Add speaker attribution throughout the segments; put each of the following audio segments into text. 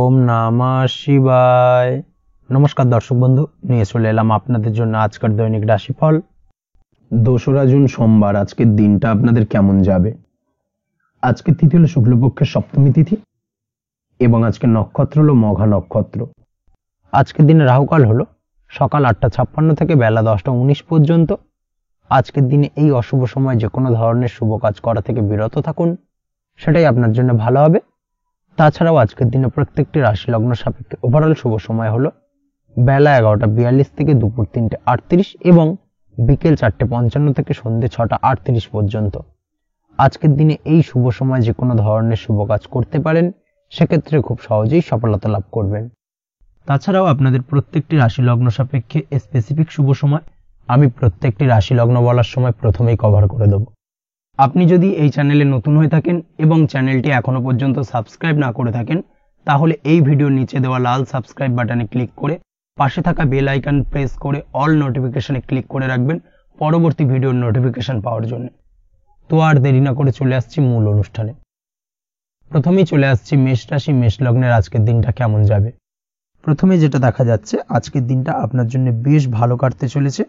Speaker 1: ওম নমঃ শিবায়। নমস্কার দর্শক বন্ধু, নিয়ে চলে এলাম আপনাদের জন্য আজকের দৈনিক রাশিফল। 2রা জুন সোমবার। আজকের দিনটা আপনাদের কেমন যাবে? আজকের তিথি হলো শুক্লপক্ষের সপ্তমী তিথি এবং আজকের নক্ষত্র হলো মঘা নক্ষত্র। আজকের দিনে রাহুকাল হলো সকাল 8:56 থেকে বেলা 10:19 পর্যন্ত। আজকের দিনে এই অশুভ সময় যে কোনো ধরনের শুভ কাজ করা থেকে বিরত থাকুন, সেটাই আপনার জন্য ভালো হবে। তাছাড়াও আজকের দিনে প্রত্যেকটি রাশি লগ্ন সাপেক্ষে ওভারঅল শুভ সময় হলো বেলা 11:42 থেকে দুপুর 3:38 এবং বিকেল 4:55 থেকে সন্ধ্যে 6:38 পর্যন্ত। আজকের দিনে এই শুভ সময় যে কোনো ধরনের শুভ কাজ করতে পারেন, সেক্ষেত্রে খুব সহজেই সফলতা লাভ করবেন। তাছাড়াও আপনাদের প্রত্যেকটি রাশি লগ্ন সাপেক্ষে স্পেসিফিক শুভ সময় আমি প্রত্যেকটি রাশি লগ্ন বলার সময় প্রথমেই কভার করে দেব। আপনি যদি এই চ্যানেলে নতুন হয়ে থাকেন এবং চ্যানেলটি এখনো পর্যন্ত সাবস্ক্রাইব না করে থাকেন, তাহলে এই ভিডিওর নিচে দেওয়া লাল সাবস্ক্রাইব বাটনে ক্লিক করে পাশে থাকা বেল আইকন প্রেস করে অল নোটিফিকেশনে ক্লিক করে রাখবেন পরবর্তী ভিডিওর নোটিফিকেশন পাওয়ার জন্য। তো আর দেরি না করে চলে আসছি মূল অনুষ্ঠানে। প্রথমেই চলে আসছি মেষ রাশি, মেষ লগ্নের আজকের দিনটা কেমন যাবে। প্রথমে যেটা দেখা যাচ্ছে, আজকের দিনটা আপনার জন্য বেশ ভালো কাটতে চলেছে।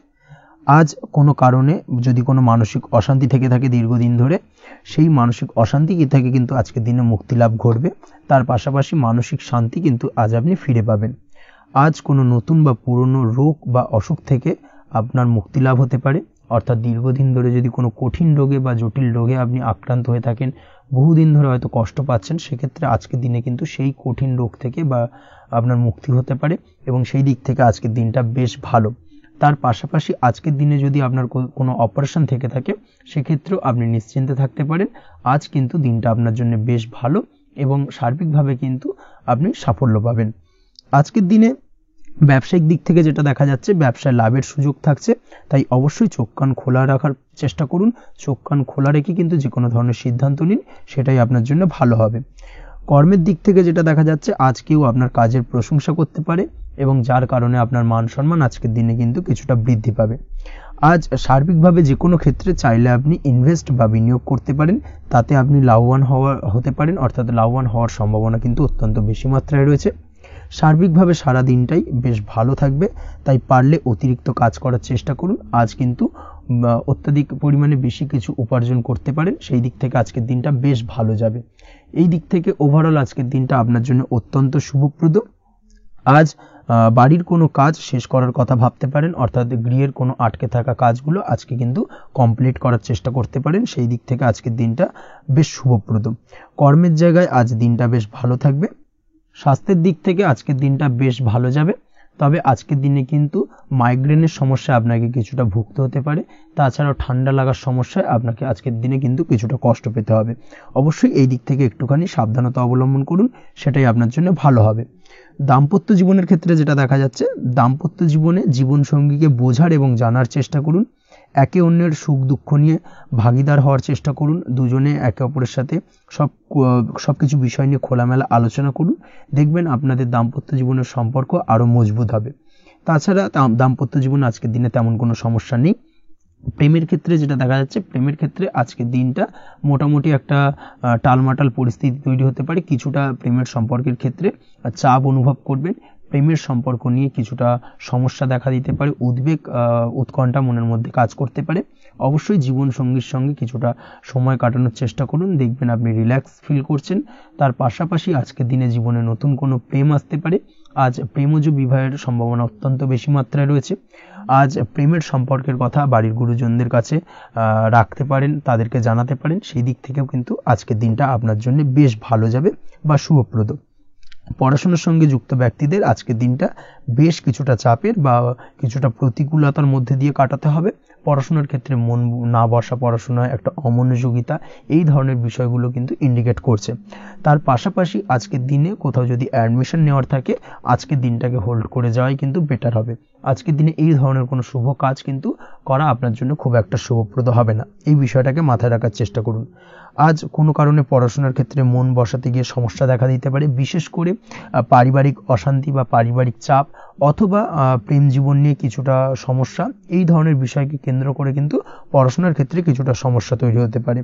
Speaker 1: আজ কোনো কারণে যদি কোনো মানসিক অশান্তি থেকে থাকে দীর্ঘদিন ধরে, সেই মানসিক অশান্তি থেকে কিন্তু আজকের দিনে মুক্তি লাভ ঘটবে। তার পাশাপাশি মানসিক শান্তি কিন্তু আজ আপনি ফিরে পাবেন। আজ কোনো নতুন বা পুরনো রোগ বা অসুখ থেকে আপনার মুক্তি লাভ হতে পারে। অর্থাৎ দীর্ঘদিন ধরে যদি কোনো কঠিন রোগে বা জটিল রোগে আপনি আক্রান্ত হয়ে থাকেন, বহুদিন ধরে হয়তো কষ্ট পাচ্ছেন, সেক্ষেত্রে আজকের দিনে কিন্তু সেই কঠিন রোগ থেকে বা আপনার মুক্তি হতে পারে এবং সেই দিক থেকে আজকের দিনটা বেশ ভালো। তার পাশাপাশি আজকের দিনে যদি আপনার কোনো অপারেশন থেকে থাকে, সেক্ষেত্রেও আপনি নিশ্চিন্তে থাকতে পারেন। আজ কিন্তু দিনটা আপনার জন্য বেশ ভালো এবং সার্বিকভাবে কিন্তু আপনি সাফল্য পাবেন। আজকের দিনে ব্যবসায়িক দিক থেকে যেটা দেখা যাচ্ছে, ব্যবসায় লাভের সুযোগ থাকছে, তাই অবশ্যই চোখ কান খোলা রাখার চেষ্টা করুন। চোখ কান খোলা রেখে কিন্তু যে কোনো ধরনের সিদ্ধান্ত নিন, সেটাই আপনার জন্য ভালো হবে। কর্মের দিক থেকে যেটা দেখা যাচ্ছে, আজ কেউ আপনার কাজের প্রশংসা করতে পারে এবং যার কারণে আপনার মান সম্মান আজকের দিনে কিন্তু কিছুটা বৃদ্ধি পাবে। আজ সার্বিকভাবে যে কোনো ক্ষেত্রে চাইলে আপনি ইনভেস্ট বা বিনিয়োগ করতে পারেন, তাতে আপনি লাভবান হতে পারেন। অর্থাৎ লাভবান হওয়ার সম্ভাবনা কিন্তু অত্যন্ত বেশি মাত্রায় রয়েছে। সার্বিকভাবে সারা দিনটাই বেশ ভালো থাকবে, তাই পারলে অতিরিক্ত কাজ করার চেষ্টা করুন। আজ কিন্তু অত্যাধিক পরিমাণে বেশি কিছু উপার্জন করতে পারেন, সেই দিক থেকে আজকের দিনটা বেশ ভালো যাবে। এই দিক থেকে ওভারঅল আজকের দিনটা আপনার জন্য অত্যন্ত শুভপ্রদ। আজ বাড়ির কোনো কাজ শেষ করার কথা ভাবতে পারেন, অর্থাৎ গৃহের কোনো আটকে থাকা কাজগুলো আজকে কিন্তু কমপ্লিট করার চেষ্টা করতে পারেন। সেই দিক থেকে আজকের দিনটা বেশ শুভপ্রদ। কর্মের জায়গায় আজ দিনটা বেশ ভালো থাকবে। স্বাস্থ্যের দিক থেকে আজকের দিনটা বেশ ভালো যাবে, তবে আজকের দিনে কিন্তু মাইগ্রেনের সমস্যা আপনাকে কিছুটা ভুগতে হতে পারে। তাছাড়াও ঠান্ডা লাগার সমস্যায় আপনাকে আজকের দিনে কিন্তু কিছুটা কষ্ট পেতে হবে। অবশ্যই এই দিক থেকে একটুখানি সাবধানতা অবলম্বন করুন, সেটাই আপনার জন্য ভালো হবে। দাম্পত্য জীবনের ক্ষেত্রে যেটা দেখা যাচ্ছে, দাম্পত্য জীবনে জীবনসঙ্গীকে বোঝার এবং জানার চেষ্টা করুন। একে অন্যের সুখ দুঃখ নিয়ে ভাগিদার হওয়ার চেষ্টা করুন। দুজনে একে অপরের সাথে সবকিছু বিষয় নিয়ে খোলামেলা আলোচনা করুন। দেখবেন আপনাদের দাম্পত্য জীবনের সম্পর্ক আরো মজবুত হবে। তাছাড়া দাম্পত্য জীবনে আজকের দিনে তেমন কোনো সমস্যা নেই। প্রেমের ক্ষেত্রে যেটা দেখা যাচ্ছে, প্রেমের ক্ষেত্রে আজকের দিনটা মোটামুটি একটা টালমাটাল পরিস্থিতি তৈরি হতে পারে। কিছুটা প্রেমের সম্পর্কের ক্ষেত্রে চাপ অনুভব করবেন। প্রেমের সম্পর্ক নিয়ে কিছুটা সমস্যা দেখা দিতে পারে, উদ্বেগ উৎকণ্ঠা মনের মধ্যে কাজ করতে পারে। অবশ্যই জীবন সঙ্গীর সঙ্গে কিছুটা সময় কাটানোর চেষ্টা করুন, দেখবেন আপনি রিল্যাক্স ফিল করছেন। তার পাশাপাশি আজকের দিনে জীবনে নতুন কোনো প্রেম আসতে পারে। আজ প্রেমজ বিবাহের সম্ভাবনা অত্যন্ত বেশি মাত্রায় রয়েছে। আজ প্রেমের সম্পর্কের কথা বাড়ির গুরুজনদের কাছে রাখতে পারেন, তাদেরকে জানাতে পারেন। সেই দিক থেকেও কিন্তু আজকের দিনটা আপনার জন্য বেশ ভালো যাবে বা শুভপ্রদ। পড়াশোনার সঙ্গে যুক্ত ব্যক্তিদের আজকের দিনটা বেশ কিছুটা চাপের বা কিছুটা প্রতিকূলতার মধ্যে দিয়ে কাটাতে হবে। পড়াশোনার ক্ষেত্রে মন না বসা, পড়াশোনায় একটা অমনোযোগিতা, এই ধরনের বিষয়গুলো কিন্তু ইন্ডিকেট করছে। তার পাশাপাশি আজকের দিনে কোথাও যদি অ্যাডমিশন নেওয়ার থাকে, আজকের দিনটাকে হোল্ড করে যাওয়াই কিন্তু বেটার হবে। আজকের দিনে এই ধরনের কোনো শুভ কাজ কিন্তু করা আপনার জন্য খুব একটা শুভপ্রদ হবে না, এই বিষয়টাকে মাথায় রাখার চেষ্টা করুন। আজ কোনো কারণে পড়াশোনার ক্ষেত্রে মন বসাতে গিয়ে সমস্যা দেখা দিতে পারে, বিশেষ করে পারিবারিক অশান্তি বা পারিবারিক চাপ অথবা প্রেম জীবন নিয়ে কিছুটা সমস্যা, এই ধরনের বিষয়কে কেন্দ্র করে কিন্তু পড়াশোনার ক্ষেত্রে কিছুটা সমস্যা তৈরি হতে পারে।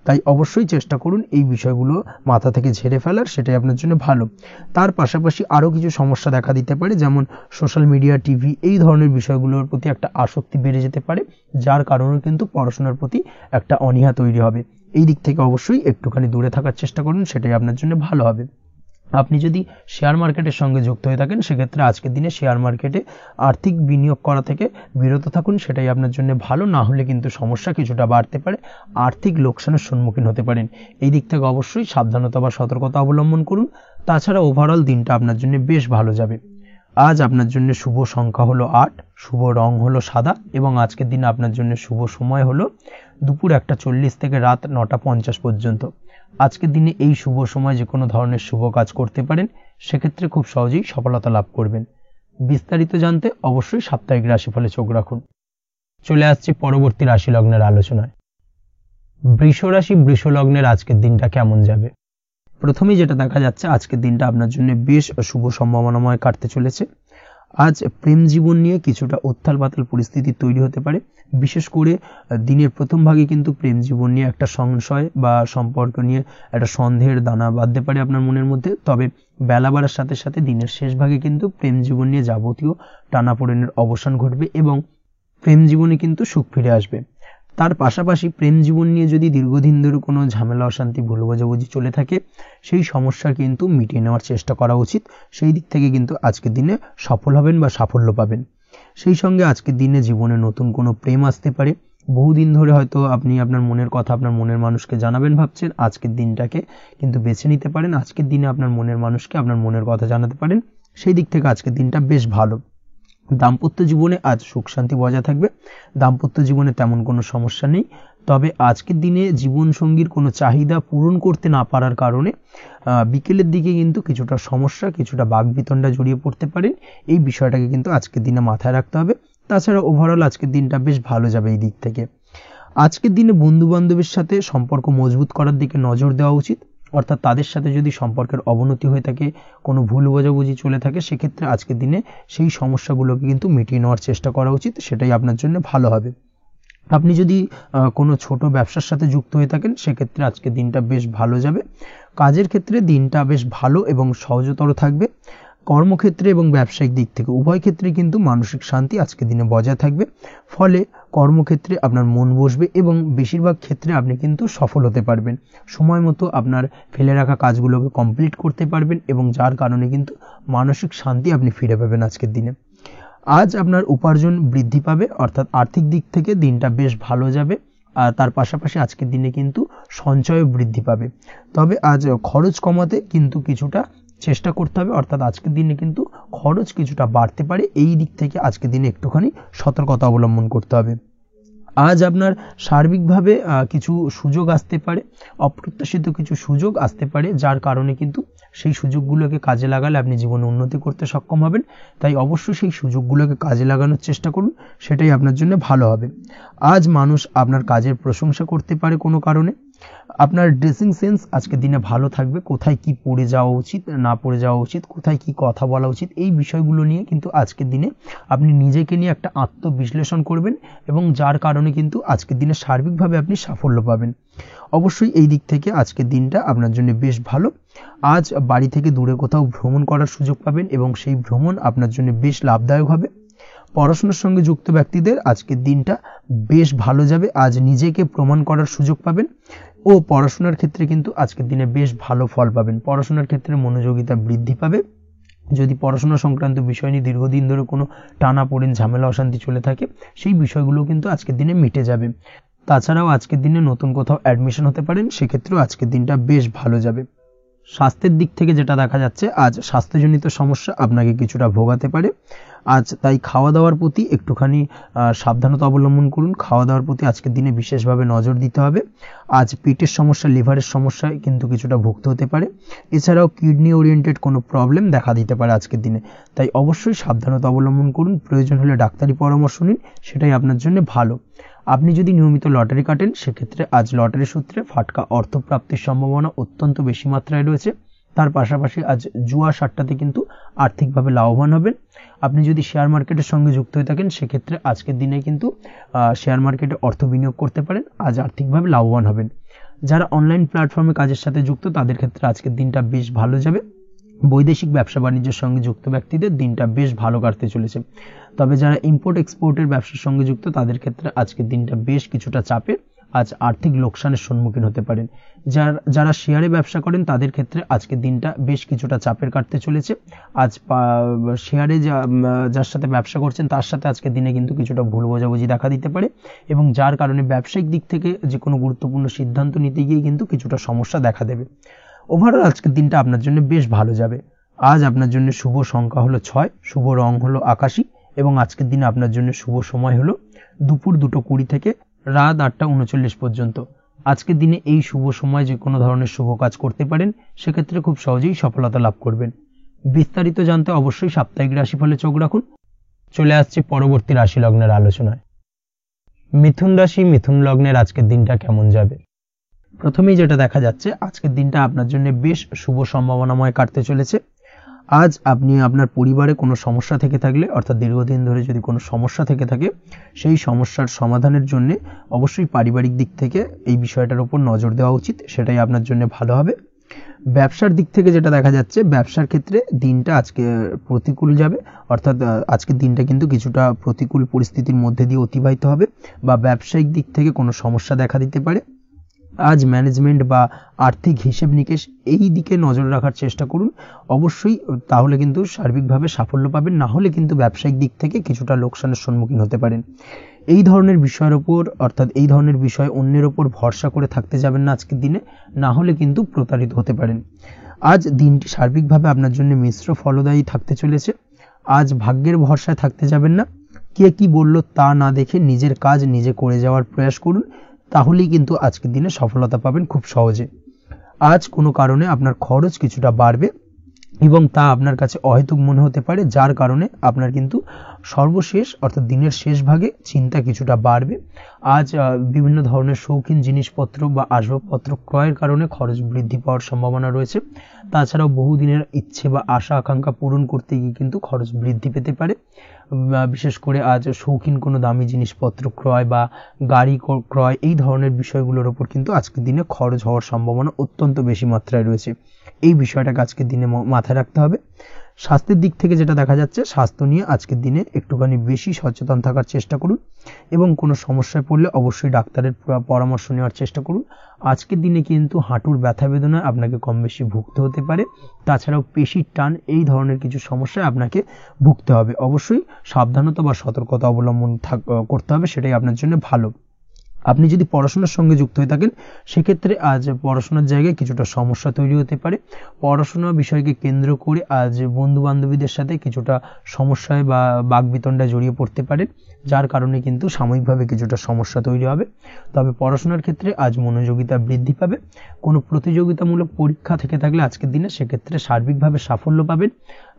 Speaker 1: তাই অবশ্যই চেষ্টা করুন এই বিষয়গুলো মাথা থেকে ঝেড়ে ফেলার, সেটাই আপনার জন্য ভালো। তার পাশাপাশি আরও কিছু সমস্যা দেখা দিতে পারে, যেমন সোশ্যাল মিডিয়া, টিভি এই ধরনের বিষয়গুলোর প্রতি একটা আসক্তি বেড়ে যেতে পারে, যার কারণে কিন্তু পড়াশোনার প্রতি একটা অনীহা তৈরি হবে। এই দিক থেকে অবশ্যই একটুখানি দূরে থাকার চেষ্টা করুন, সেটাই আপনার জন্য ভালো হবে। আপনি যদি শেয়ার মার্কেটের সঙ্গে যুক্ত হয়ে থাকেন, সেক্ষেত্রে আজকের দিনে শেয়ার মার্কেটে আর্থিক বিনিয়োগ করা থেকে বিরত থাকুন, সেটাই আপনার জন্য ভালো। না হলে কিন্তু সমস্যা কিছুটা বাড়তে পারে, আর্থিক লোকসানের সম্মুখীন হতে পারেন। এই দিক থেকে অবশ্যই সাবধানতা বা সতর্কতা অবলম্বন করুন। তাছাড়া ওভারঅল দিনটা আপনার জন্য বেশ ভালো যাবে। আজ আপনার জন্য শুভ সংখ্যা হলো 8, শুভ রং হলো সাদা, এবং আজকের দিনে আপনার জন্য শুভ সময় হলো দুপুর 1:40 থেকে রাত 9:50 পর্যন্ত। আজকের দিনে এই শুভ সময় যে কোনো ধরনের শুভ কাজ করতে পারেন, সেক্ষেত্রে খুব সহজেই সফলতা লাভ করবেন। বিস্তারিত জানতে অবশ্যই সাপ্তাহিক রাশিফলে চোখ রাখুন। চলে আসছে পরবর্তী রাশি লগ্নের আলোচনায়। বৃষ রাশি, বৃষ লগ্নের আজকের দিনটা কেমন যাবে? প্রথমেই যেটা দেখা যাচ্ছে, আজকের দিনটা আপনার জন্য বেশ শুভ সম্ভাবনাময় কাটতে চলেছে। আজ প্রেম জীবন নিয়ে কিছুটা উত্থাল পাতাল পরিস্থিতি তৈরি হতে পারে। বিশেষ করে দিনের প্রথম ভাগে কিন্তু প্রেম জীবন নিয়ে একটা সংশয় বা সম্পর্ক নিয়ে একটা সন্দেহের দানা বাঁধতে পারে আপনার মনের মধ্যে। তবে বেলা বাড়ার সাথে সাথে দিনের শেষ ভাগে কিন্তু প্রেম জীবন নিয়ে যাবতীয় টানাপোড়েনের অবসান ঘটবে এবং প্রেম জীবনে কিন্তু সুখ ফিরে আসবে। তার পাশাপাশি প্রেম জীবন নিয়ে যদি দীর্ঘদিন ধরে কোনো ঝামেলা, অশান্তি, ভুল বোঝাবুঝি চলে থাকে, সেই সমস্যা কিন্তু মিটিয়ে নেওয়ার চেষ্টা করা উচিত। সেই দিক থেকে কিন্তু আজকের দিনে সফল হবেন বা সাফল্য পাবেন। সেই সঙ্গে আজকের দিনে জীবনে নতুন কোনো প্রেম আসতে পারে। বহুদিন ধরে হয়তো আপনি আপনার মনের কথা আপনার মনের মানুষকে জানাবেন ভাবছেন, আজকের দিনটাকে কিন্তু বেছে নিতে পারেন। আজকের দিনে আপনার মনের মানুষকে আপনার মনের কথা জানাতে পারেন। সেই দিক থেকে আজকের দিনটা বেশ ভালো। দাম্পত্য জীবনে আজ সুখ শান্তি বজায় থাকবে। দাম্পত্য জীবনে তেমন কোনো সমস্যা নেই। তবে আজকের দিনে জীবন সঙ্গীর কোনো চাহিদা পূরণ করতে না পারার কারণে বিকেলের দিকে কিন্তু কিছুটা সমস্যা, কিছুটা বাকবিতণ্ডা জড়িয়ে পড়তে পারেন। এই বিষয়টাকে কিন্তু আজকের দিনে মাথায় রাখতে হবে। তাছাড়া ওভারঅল আজকের দিনটা বেশ ভালো যাবে এই দিক থেকে। আজকের দিনে বন্ধু বান্ধবের সাথে সম্পর্ক মজবুত করার দিকে নজর দেওয়া উচিত। অর্থাৎ তাদের সাথে যদি সম্পর্কের অবনতি হয়ে থাকে, কোনো ভুল বোঝাবুঝি চলে থাকে, সেক্ষেত্রে আজকের দিনে সেই সমস্যাগুলোকে কিন্তু মিটিয়ে নেওয়ার চেষ্টা করা উচিত। সেটাই আপনার জন্য ভালো হবে। আপনি যদি কোনো ছোট ব্যবসার সাথে যুক্ত হয়ে থাকেন, সেক্ষেত্রে আজকের দিনটা বেশ ভালো যাবে। কাজের ক্ষেত্রে দিনটা বেশ ভালো এবং সহজতর থাকবে। কর্মক্ষেত্রে এবং ব্যবসায়িক দিক থেকে উভয় ক্ষেত্রে কিন্তু মানসিক শান্তি আজকের দিনে বজায় থাকবে। ফলে কর্মক্ষেত্রে আপনার মন বসবে এবং বেশিরভাগ ক্ষেত্রে আপনি কিন্তু সফল হতে পারবেন। সময় মতো আপনার ফেলে রাখা কাজগুলোকে কমপ্লিট করতে পারবেন এবং যার কারণে কিন্তু মানসিক শান্তি আপনি ফিরে পাবেন আজকের দিনে। আজ আপনার উপার্জন বৃদ্ধি পাবে, অর্থাৎ আর্থিক দিক থেকে দিনটা বেশ ভালো যাবে। আর তার পাশাপাশি আজকের দিনে কিন্তু সঞ্চয় বৃদ্ধি পাবে। তবে আজ খরচ কমাতে কিন্তু কিছুটা চেষ্টা করতে হবে, অর্থাৎ আজকের দিনে কিন্তু খরচ কিছুটা বাড়তে পারে। এই দিক থেকে আজকের দিনে একটুখানি সতর্কতা অবলম্বন করতে হবে। আজ আপনার সার্বিকভাবে কিছু সুযোগ আসতে পারে, অপ্রত্যাশিত কিছু সুযোগ আসতে পারে, যার কারণে কিন্তু সেই সুযোগগুলোকে কাজে লাগালে আপনি জীবনে উন্নতি করতে সক্ষম হবেন। তাই অবশ্যই সেই সুযোগগুলোকে কাজে লাগানোর চেষ্টা করুন, সেটাই আপনার জন্য ভালো হবে। আজ মানুষ আপনার কাজের প্রশংসা করতে পারে কোনো কারণে। আপনার ড্রেসিং সেন্স আজকের দিনে ভালো থাকবে। কোথায় কি পরে যাওয়া উচিত, না পরে যাওয়া উচিত, কোথায় কি কথা বলা উচিত, এই বিষয়গুলো নিয়ে কিন্তু আজকের দিনে আপনি নিজেকে নিয়ে একটা আত্মবিশ্লেষণ করবেন এবং যার কারণে কিন্তু আজকের দিনে সার্বিকভাবে আপনি সাফল্য পাবেন। অবশ্যই এই দিক থেকে আজকের দিনটা আপনার জন্য বেশ ভালো। আজ বাড়ি থেকে দূরে কোথাও ভ্রমণ করার সুযোগ পাবেন এবং সেই ভ্রমণ আপনার জন্য বেশ লাভদায়ক হবে। পড়াশোনার সঙ্গে যুক্ত ব্যক্তিদের আজকের দিনটা বেশ ভালো যাবে। আজ নিজেকে প্রমাণ করার সুযোগ পাবেন ও পড়াশোনার ক্ষেত্রে কিন্তু আজকের দিনে বেশ ভালো ফল পাবেন। পড়াশোনার ক্ষেত্রে মনোযোগিতা বৃদ্ধি পাবে। যদি পড়াশোনা সংক্রান্ত বিষয় নিয়ে দীর্ঘদিন ধরে কোনো টানাপোড়েন, ঝামেলা, অশান্তি চলে থাকে, সেই বিষয়গুলো কিন্তু আজকের দিনে মিটে যাবে। তাছাড়াও আজকের দিনে নতুন কোথাও অ্যাডমিশন হতে পারেন, সেক্ষেত্রেও আজকের দিনটা বেশ ভালো যাবে। স্বাস্থ্যের দিক থেকে যেটা দেখা যাচ্ছে, আজ স্বাস্থ্যজনিত সমস্যা আপনাকে কিছুটা ভোগাতে পারে। আজ তাই খাওয়া দাওয়ার প্রতি একটুখানি সাবধানতা অবলম্বন করুন। খাওয়া দাওয়ার প্রতি আজকের দিনে বিশেষভাবে নজর দিতে হবে। আজ পেটের সমস্যা, লিভারের সমস্যায় কিন্তু কিছুটা ভুগতে হতে পারে। এছাড়াও কিডনি ওরিয়েন্টেড কোনো প্রবলেম দেখা দিতে পারে আজকের দিনে। তাই অবশ্যই সাবধানতা অবলম্বন করুন। প্রয়োজন হলে ডাক্তারি পরামর্শ নিন, সেটাই আপনার জন্য ভালো। আপনি যদি নিয়মিত লটারি কাটেন, সেক্ষেত্রে আজ লটারি সূত্রে ফাটকা অর্থপ্রাপ্তির সম্ভাবনা অত্যন্ত বেশি মাত্রায় রয়েছে। তার পাশাপাশি আজ জুয়া সাট্টাতে কিন্তু আর্থিকভাবে লাভবান হবেন। আপনি যদি শেয়ার মার্কেটের সঙ্গে যুক্ত হয়ে থাকেন, সেক্ষেত্রে আজকের দিনে কিন্তু শেয়ার মার্কেটে অর্থ বিনিয়োগ করতে পারেন। আজ আর্থিকভাবে লাভবান হবেন। যারা অনলাইন প্ল্যাটফর্মে কাজের সাথে যুক্ত তাদের ক্ষেত্রে আজকের দিনটা বেশ ভালো যাবে। বৈদেশিক ব্যবসা বাণিজ্যের সঙ্গে যুক্ত ব্যক্তিদের দিনটা বেশ ভালো কাটতে চলেছে। তবে যারা ইম্পোর্ট এক্সপোর্টের ব্যবসার সঙ্গে যুক্ত তাদের ক্ষেত্রে আজকের দিনটা বেশ কিছুটা চাপের, আজ আর্থিক লোকসানের সম্মুখীন হতে পারেন। যারা শেয়ারে ব্যবসা করেন তাদের ক্ষেত্রে আজকের দিনটা বেশ কিছুটা চাপের কাটতে চলেছে। আজ শেয়ারে যার সাথে ব্যবসা করছেন তার সাথে আজকের দিনে কিন্তু কিছুটা ভুল বোঝাবুঝি দেখা দিতে পারে, এবং যার কারণে ব্যবসায়িক দিক থেকে যে কোনো গুরুত্বপূর্ণ সিদ্ধান্ত নিতে গিয়ে কিন্তু কিছুটা সমস্যা দেখা দেবে। ওভারঅল আজকের দিনটা আপনার জন্য বেশ ভালো যাবে। আজ আপনার জন্য শুভ সংখ্যা হলো 6, শুভ রং হলো আকাশী, এবং আজকের দিনে আপনার জন্য শুভ সময় হলো দুপুর 2:20 থেকে রাত 8:39 পর্যন্ত। আজকের দিনে এই শুভ সময় যে কোনো ধরনের শুভ কাজ করতে পারেন, সেক্ষেত্রে খুব সহজেই সফলতা লাভ করবেন। বিস্তারিত জানতে অবশ্যই সাপ্তাহিক রাশিফলে চোখ রাখুন। চলে আসছে পরবর্তী রাশি লগ্নের আলোচনায়। মিথুন রাশি, মিথুন লগ্নের আজকের দিনটা কেমন যাবে? প্রথমেই যেটা দেখা যাচ্ছে, আজকের দিনটা আপনার জন্য বেশ শুভ সম্ভাবনাময় কাটতে চলেছে। আজ আপনি আপনার পরিবারে কোনো সমস্যা থেকে থাকলে, অর্থাৎ দীর্ঘদিন ধরে যদি কোনো সমস্যা থেকে থাকে, সেই সমস্যার সমাধানের জন্য অবশ্যই পারিবারিক দিক থেকে এই বিষয়টার উপর নজর দেওয়া উচিত, সেটাই আপনার জন্য ভালো হবে। ব্যবসার দিক থেকে যেটা দেখা যাচ্ছে, ব্যবসার ক্ষেত্রে দিনটা আজকে প্রতিকূল যাবে, অর্থাৎ আজকের দিনটা কিন্তু কিছুটা প্রতিকূল পরিস্থিতির মধ্যে দিয়ে অতিবাহিত হবে, বা ব্যবসায়িক দিক থেকে কোনো সমস্যা দেখা দিতে পারে। আজ ম্যানেজমেন্ট বা আর্থিক হিসেব নিকেশ এই দিকে নজর রাখার চেষ্টা করুন অবশ্যই, তাহলে কিন্তু সার্বিকভাবে সাফল্য পাবেন। না হলে কিন্তু ব্যবসায়িক দিক থেকে কিছুটা লোকসানের সম্মুখীন হতে পারেন। এই ধরনের বিষয়ের ওপর, অর্থাৎ এই ধরনের বিষয় অন্যের ওপর ভরসা করে থাকতে যাবেন না আজকের দিনে, না হলে কিন্তু প্রতারিত হতে পারেন। আজ দিনটি সার্বিকভাবে আপনার জন্য মিশ্র ফলদায়ী থাকতে চলেছে। আজ ভাগ্যের ভরসায় থাকতে যাবেন না। কে কি বলল তা না দেখে নিজের কাজ নিজে করে যাওয়ার প্রয়াস করুন, তাহলেই কিন্তু আজকের দিনে সফলতা পাবেন খুব সহজে। আজ কোনো কারণে আপনার খরচ কিছুটা বাড়বে, এবং তা আপনার কাছে অহেতুক মনে হতে পারে, যার কারণে আপনার কিন্তু সর্বশেষ, অর্থাৎ দিনের শেষ ভাগে চিন্তা কিছুটা বাড়বে। আজ বিভিন্ন ধরনের শৌখিন জিনিসপত্র বা আসবাবপত্র ক্রয়ের কারণে খরচ বৃদ্ধি পাওয়ার সম্ভাবনা রয়েছে। তাছাড়াও বহুদিনের ইচ্ছে বা আশা আকাঙ্ক্ষা পূরণ করতে গিয়ে কিন্তু খরচ বৃদ্ধি পেতে পারে। বিশেষ করে আজ শৌখিন কোনো দামি জিনিসপত্র ক্রয় বা গাড়ি ক্রয়, এই ধরনের বিষয়গুলোর ওপর কিন্তু আজকের দিনে খরচ হওয়ার সম্ভাবনা অত্যন্ত বেশি মাত্রায় রয়েছে। এই বিষয়টাকে আজকের দিনে মাথায় রাখতে হবে। স্বাস্থ্যের দিক থেকে যেটা দেখা যাচ্ছে, স্বাস্থ্য নিয়ে আজকের দিনে একটুখানি বেশি সচেতন থাকার চেষ্টা করুন, এবং কোনো সমস্যায় পড়লে অবশ্যই ডাক্তারের পরামর্শ নেওয়ার চেষ্টা করুন। আজকের দিনে কিন্তু হাঁটুর ব্যথা বেদনায় আপনাকে কম বেশি ভুগতে হতে পারে। তাছাড়াও পেশির টান, এই ধরনের কিছু সমস্যায় আপনাকে ভুগতে হবে। অবশ্যই সাবধানতা বা সতর্কতা অবলম্বন করতে হবে, সেটাই আপনার জন্য ভালো। আপনি যদি পড়াশোনার সঙ্গে যুক্ত হয়ে থাকেন, সেক্ষেত্রে আজ পড়াশোনার জায়গায় কিছুটা সমস্যা তৈরি হতে পারে। পড়াশোনা বিষয়কে কেন্দ্র করে আজ বন্ধু বান্ধবীদের সাথে কিছুটা সমস্যায় বা বাকবিতণ্ডায় জড়িয়ে পড়তে পারে, যার কারণে কিন্তু সাময়িকভাবে কিছুটা সমস্যা তৈরি হবে। তবে পড়াশোনার ক্ষেত্রে আজ মনোযোগিতা বৃদ্ধি পাবে। কোনো প্রতিযোগিতামূলক পরীক্ষা থেকে থাকলে আজকের দিনে সেক্ষেত্রে সার্বিকভাবে সাফল্য পাবেন।